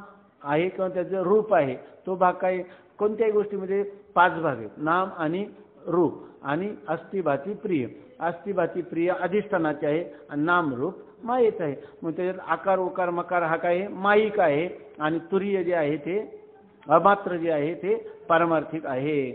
आहे किंवा त्याचं रूप आहे तो भाग काय? कोणत्याही गोष्टीमध्ये 5 भाग आहेत, नाम आणि रूप आणि अस्ति भाती प्रिय. अस्ति भाती प्रिय अधिष्ठानाचे आहे आणि नाम रूप मायेच आहे. मग त्याच्यात आकार उकार मकार हा काय? माईक आहे. आणि तुरीय जे आहे ते अमात्र जे आहे ते पारमार्थिक आहे.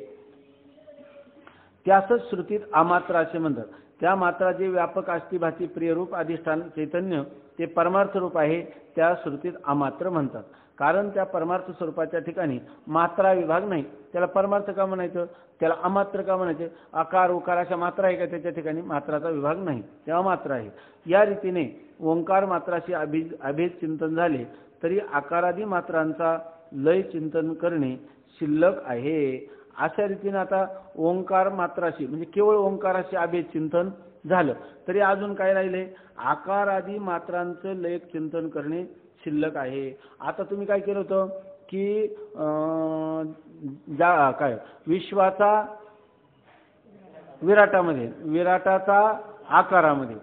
त्यासच श्रुतीत अमात्र असे म्हणतात. त्या मात्रा जे व्यापक अस्ति भाती प्रिय रूप अधिष्ठान चैतन्य ते परमार्थ रूप आहे त्या श्रुतीत अमात्र म्हणतात. कारण त्या परमार्थ स्वरूपाच्या ठिकाणी मात्रा विभाग नाही. त्याला परमार्थ का म्हणायचं? त्याला अमात्र का म्हणायचं? आकार उकार अशा मात्रा आहे का त्याच्या ठिकाणी? मात्राचा विभाग नाही, ते अमात्र आहे. या रीतीने ओंकार मात्राशी अभेद चिंतन झाले तरी आकारादी मात्रांचा लय चिंतन करणे शिल्लक आहे. अशा रीतीने आता ओंकार मात्राशी म्हणजे केवळ ओंकाराशी अभेद चिंतन झालं तरी अजून काय राहिले? आकार आदी मात्रांचं लय चिंतन करणे शिल्लक आहे. आता तुम्ही काय केलं होतं की काय विश्वाचा विराटामध्ये, विराटाचा आकारामध्ये,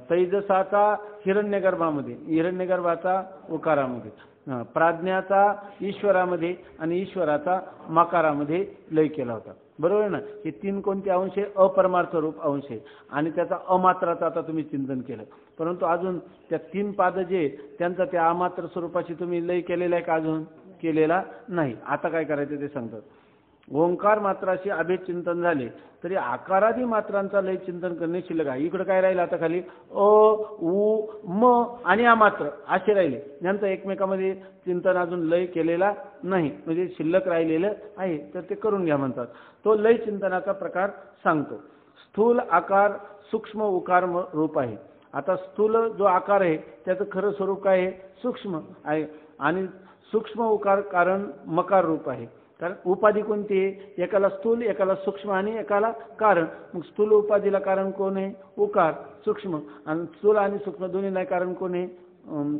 तैजसाचा हिरण्यगर्भामध्ये, हिरण्यगर्भाचा उकारामध्ये, प्राज्ञाचा ईश्वरामध्ये आणि ईश्वराचा मकारामध्ये लय केला होता. बरोबर ना. हे 3 कोणते अंश आहे? अपरमार्थ रूप अंश आहे. आणि त्याचा अमात्राचा आता तुम्ही चिंतन केलं. परंतु अजून त्या 3 पाद जे त्यांचा त्या अमात्र स्वरूपाशी तुम्ही लय केलेला आहे का? अजून केलेला नाही. आता काय करायचं ते सांगतात. ओंकार मात्राशी अभेद चिंतन झाले तरी आकारादी मात्रांचा लय चिंतन करणे शिल्लक आहे. इकडे काय राहिलं आता खाली? अ उ म आणि अमात्र असे राहिले. यांचं एकमेकामध्ये चिंतन अजून लय केलेला नाही, म्हणजे शिल्लक राहिलेलं आहे. तर ते करून घ्या म्हणतात. तो लय चिंतनाचा प्रकार सांगतो. स्थूल आकार सूक्ष्म उकार रूप आहे. आता स्थूल जो आकार आहे त्याचं खरं स्वरूप काय आहे? सूक्ष्म आहे. आणि सूक्ष्म उकार कारण मकार रूप आहे. कारण उपाधी कोणती आहे? एकाला स्थूल, एकाला सूक्ष्म आणि एकाला कारण. मग स्थूल उपाधीला कारण कोण आहे? उकार सूक्ष्म. आणि स्थूल आणि सूक्ष्म दोन्हीला कारण कोण आहे?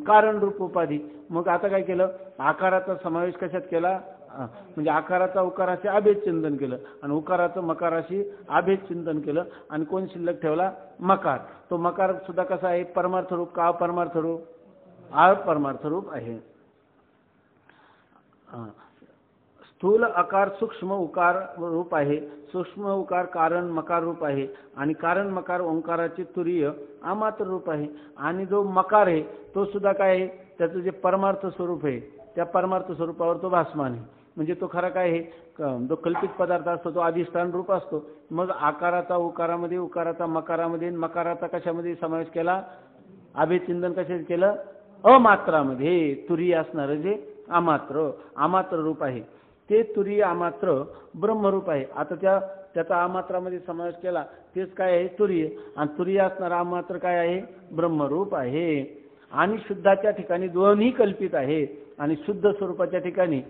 कारण रूप उपाधी. मग आता काय केलं? आकाराचा समावेश कशात केला? म्हणजे आकाराचा उकाराशी अभेद चिंतन केलं आणि उकाराचं मकाराशी अभेद चिंतन केलं आणि कोण शिल्लक ठेवला? मकार. तो मकार सुद्धा कसा आहे? परमार्थ रूप का अपरमार्थ रूप? अपरमार्थ रूप आहे. स्थूल आकार सूक्ष्म उकार रूप आहे. सूक्ष्म उकार कारण मकार रूप आहे आणि कारण मकार ओंकाराचे तुरीय अमात्र रूप आहे. आणि जो मकार आहे तो सुद्धा काय आहे? त्याचं जे परमार्थ स्वरूप आहे त्या परमार्थ स्वरूपावर तो भासमान आहे. म्हणजे तो खरा काय आहे? जो कल्पित पदार्थ असतो तो अधिष्ठान रूप असतो. मग आकाराचा उकारामध्ये, उकाराचा मकारामध्ये, मकाराचा कशामध्ये समावेश केला? अभेद चिंतन कशात केलं? अमात्रामध्ये. तुरीय असणारं जे अमात्र रूप आहे ते तुरीय अमात्र ब्रह्मरूप आहे. आता त्याचा अमात्रामध्ये समावेश केला तेच काय आहे? तुरीय. आणि तुरीय असणारा अमात्र काय आहे? ब्रह्मरूप आहे. आणि शुद्धाच्या ठिकाणी दोन्ही कल्पित आहे आणि शुद्ध स्वरूपाच्या ठिकाणी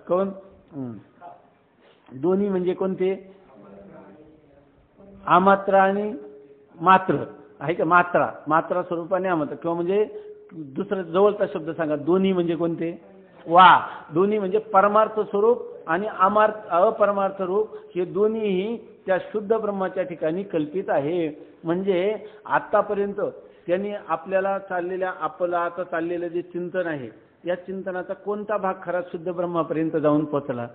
कोण? दोन्ही म्हणजे कोणते? अमात्र आणि मात्र आहे का? मात्रा स्वरूपाने अमात्र किंवा म्हणजे दुसरा जवळचा शब्द सांगा. दोन्ही म्हणजे कोणते? दोन्ही म्हणजे परमार्थ स्वरूप आणि अपरमार्थ रूप हे दोन्हीही त्या शुद्ध ब्रह्माच्या ठिकाणी कल्पित आहे. म्हणजे आतापर्यंत त्यांनी आपल्याला आपलं आता चाललेलं जे चिंतन आहे या चिंतनाचा कोणता भाग खरा शुद्ध ब्रह्मापर्यंत जाऊन पोहोचला?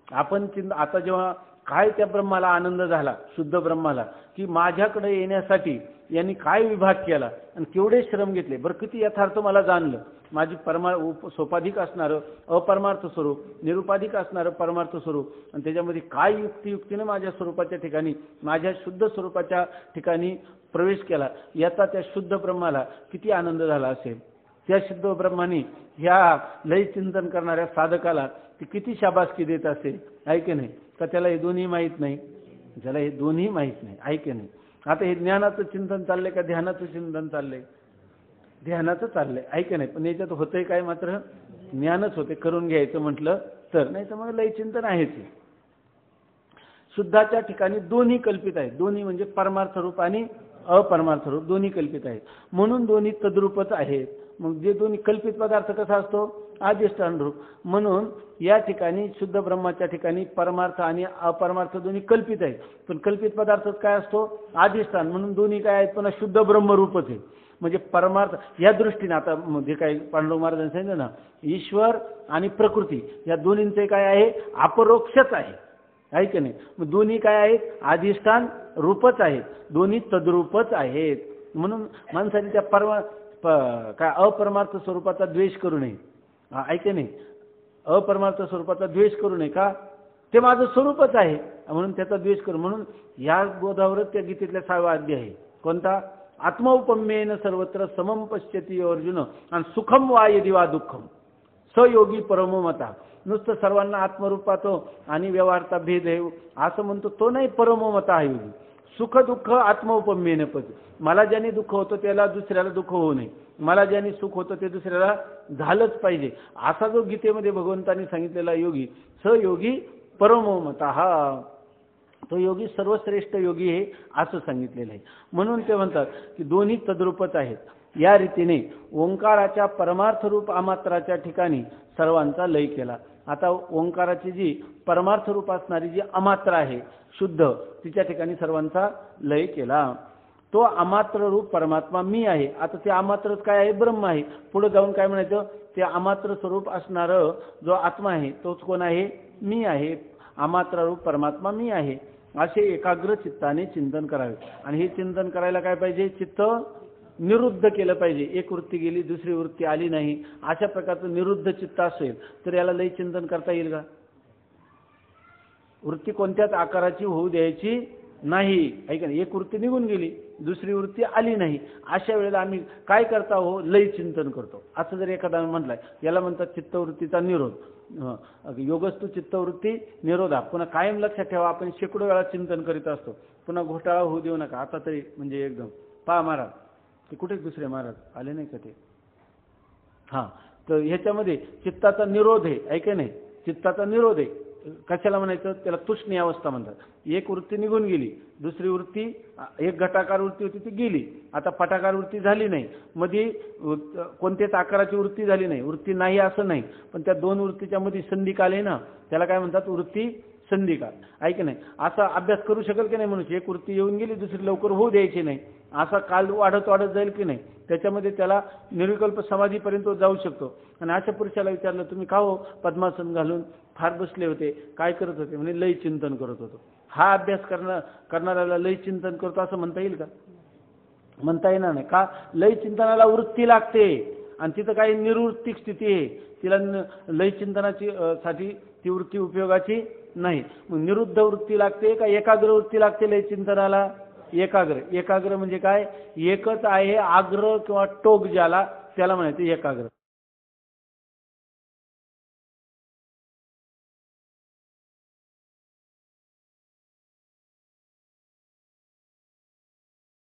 आपण आता जेव्हा काय त्या ब्रह्माला आनंद झाला, शुद्ध ब्रह्माला, की माझ्याकडे येण्यासाठी यांनी काय विभाग केला आणि केवढे श्रम घेतले. बरं किती यथार्थ मला जाणलं. माझी सोपाधिक असणारं अपरमार्थ स्वरूप, निरुपाधिक असणारं परमार्थ स्वरूप आणि त्याच्यामध्ये काय युक्तीने माझ्या स्वरूपाच्या ठिकाणी, माझ्या शुद्ध स्वरूपाच्या ठिकाणी प्रवेश केला याचा त्या शुद्ध ब्रह्माला किती आनंद झाला असेल. त्या शुद्ध ब्रह्माने ह्या लय चिंतन करणाऱ्या साधकाला ती किती शाबासकी देत असेल, आहे की नाही? का त्याला हे दोन्ही माहीत नाही? ज्याला हे दोन्ही माहीत नाही, आहे की नाही? आता हे ज्ञानाचं चिंतन चाललंय का ध्यानाचं चिंतन चाललंय? ध्यानाचं चाललंय, आहे की नाही? पण याच्यात होतंय काय? मात्र ज्ञानच होते करून घ्यायचं म्हटलं तर. नाही तर मग लय चिंतन आहेच. शुद्धाच्या ठिकाणी दोन्ही कल्पित आहेत. दोन्ही म्हणजे परमार्थ रूप आणि अपरमार्थ रूप दोन्ही कल्पित आहेत. म्हणून दोन्ही तद्रूपच आहेत. मग जे दोन्ही कल्पित पदार्थ कसा असतो? अधिष्ठान रूप. म्हणून या ठिकाणी शुद्ध ब्रह्माच्या ठिकाणी परमार्थ आणि अपरमार्थ दोन्ही कल्पित आहेत. पण कल्पित पदार्थच काय असतो? अधिष्ठान. म्हणून दोन्ही काय आहेत? पुन्हा शुद्ध ब्रह्मरूपच आहे. म्हणजे परमार्थ या दृष्टीने आता जे काही पांडुरंग महाराजांनी सांगितलं ना, ईश्वर आणि प्रकृती या दोन्हींचे काय आहे? अपरोक्षच आहे. आहे की नाही? मग दोन्ही काय आहेत? अधिष्ठान रूपच आहेत. दोन्ही तद्रूपच आहेत. म्हणून माणसाने त्या काय अपरमार्थ स्वरूपाचा द्वेष करू नये. ऐके नाही, अपरमार्थ स्वरूपाचा द्वेष करू नये. का? ते माझं स्वरूपच आहे म्हणून त्याचा द्वेष करू. म्हणून या बोधावरच त्या गीतेतल्या 6वा अध्याय आहे. कोणता? आत्मौपम्येन सर्वत्र समम पश्यती अर्जुन आणि सुखम वा यदि वा दुःखम स योगी परमो मता. नुसतं सर्वांना आत्मरूपातो आणि व्यवहारचा भेद आहे असं म्हणतो तो नाही परमो मता आहे योगी. सुख दुःख आत्मौपम्येन पद. मला ज्याने दुःख होतं त्याला दुसऱ्याला दुःख होऊ नये. मला ज्याने सुख होतं ते दुसऱ्याला झालंच पाहिजे. असा जो गीतेमध्ये भगवंतांनी सांगितलेला योगी स योगी परमो मता, हा तो योगी सर्वश्रेष्ठ योगी आहे असं सांगितलेलं आहे. म्हणून ते म्हणतात की दोन्ही तद्रूपच आहेत. या रीतीने ओंकाराच्या परमार्थ रूप अमात्राच्या ठिकाणी सर्वांचा लय केला. आता ओंकाराची जी परमार्थ रूप असणारी जी अमात्र आहे शुद्ध, तिच्या ठिकाणी सर्वांचा लय केला. तो अमात्र रूप परमात्मा मी आहे. आता ते अमात्रच काय आहे? ब्रह्म आहे. पुढे जाऊन काय म्हणायचं? ते अमात्र स्वरूप असणारं जो आत्मा आहे तोच कोण आहे? मी आहे. अमात्र रूप परमात्मा मी आहे. असे एकाग्र चित्ताने चिंतन करावे. आणि हे चिंतन करायला काय पाहिजे? चित्त निरुद्ध केलं पाहिजे. एक वृत्ती गेली दुसरी वृत्ती आली नाही अशा प्रकारचं निरुद्ध चित्त असेल तर याला लय चिंतन करता येईल का? वृत्ती कोणत्याच आकाराची होऊ द्यायची नाही. ऐका ना, एक वृत्ती निघून गेली दुसरी वृत्ती आली नाही अशा वेळेला आम्ही काय करता हो? लय चिंतन करतो. असं जर एखादा म्हटलंय याला म्हणतात चित्तवृत्तीचा निरोध. योगस्तु चित्तवृत्ती निरोधा. पुन्हा कायम लक्षात ठेवा आपण शेकडो वेळा चिंतन करीत असतो. पुन्हा घोटाळा होऊ देऊ नका. आता तरी म्हणजे एकदम पहा महाराज ते कुठे दुसरे महाराज आले नाही का ते? हां, तर ह्याच्यामध्ये चित्ताचा निरोध आहे. ऐका नाही, चित्ताचा निरोध आहे. कशाला म्हणायचं? त्याला तुष्णी अवस्था म्हणतात. एक वृत्ती निघून गेली दुसरी वृत्ती, एक घटाकार वृत्ती होती ती गेली. आता पटाकार वृत्ती झाली नाही. मध्ये कोणत्याच आकाराची वृत्ती झाली नाही. वृत्ती नाही असं नाही, पण त्या दोन वृत्तीच्या मध्ये संधिकाल आहे ना, त्याला काय म्हणतात? वृत्ती संधिकाल. ऐक नाही, असा अभ्यास करू शकेल की नाही मनुष्य? एक वृत्ती येऊन गेली दुसरी लवकर होऊ द्यायची नाही. असा काल वाढत वाढत जाईल की नाही? त्याच्यामध्ये त्याला निर्विकल्प समाधीपर्यंत जाऊ शकतो. आणि अशा पुरुषाला विचारलं तुम्ही का हो पद्मासन घालून फार बसले होते, काय करत होते? म्हणजे लय चिंतन करत होतो. हा अभ्यास करणाऱ्याला लय चिंतन करतो असं म्हणता येईल का? म्हणता येणार नाही. का? लय चिंतनाला वृत्ती लागते आणि तिथं काही निवृत्तिक स्थिती आहे. तिला लय चिंतनाची साठी ती वृत्ती उपयोगाची नाही. मग निरुद्ध वृत्ती लागते का एकाग्र वृत्ती लागते लय चिंतनाला? एकाग्र. एकाग्र म्हणजे काय? एकच आहे आग्र किंवा टोक ज्याला त्याला म्हणायचं एकाग्र.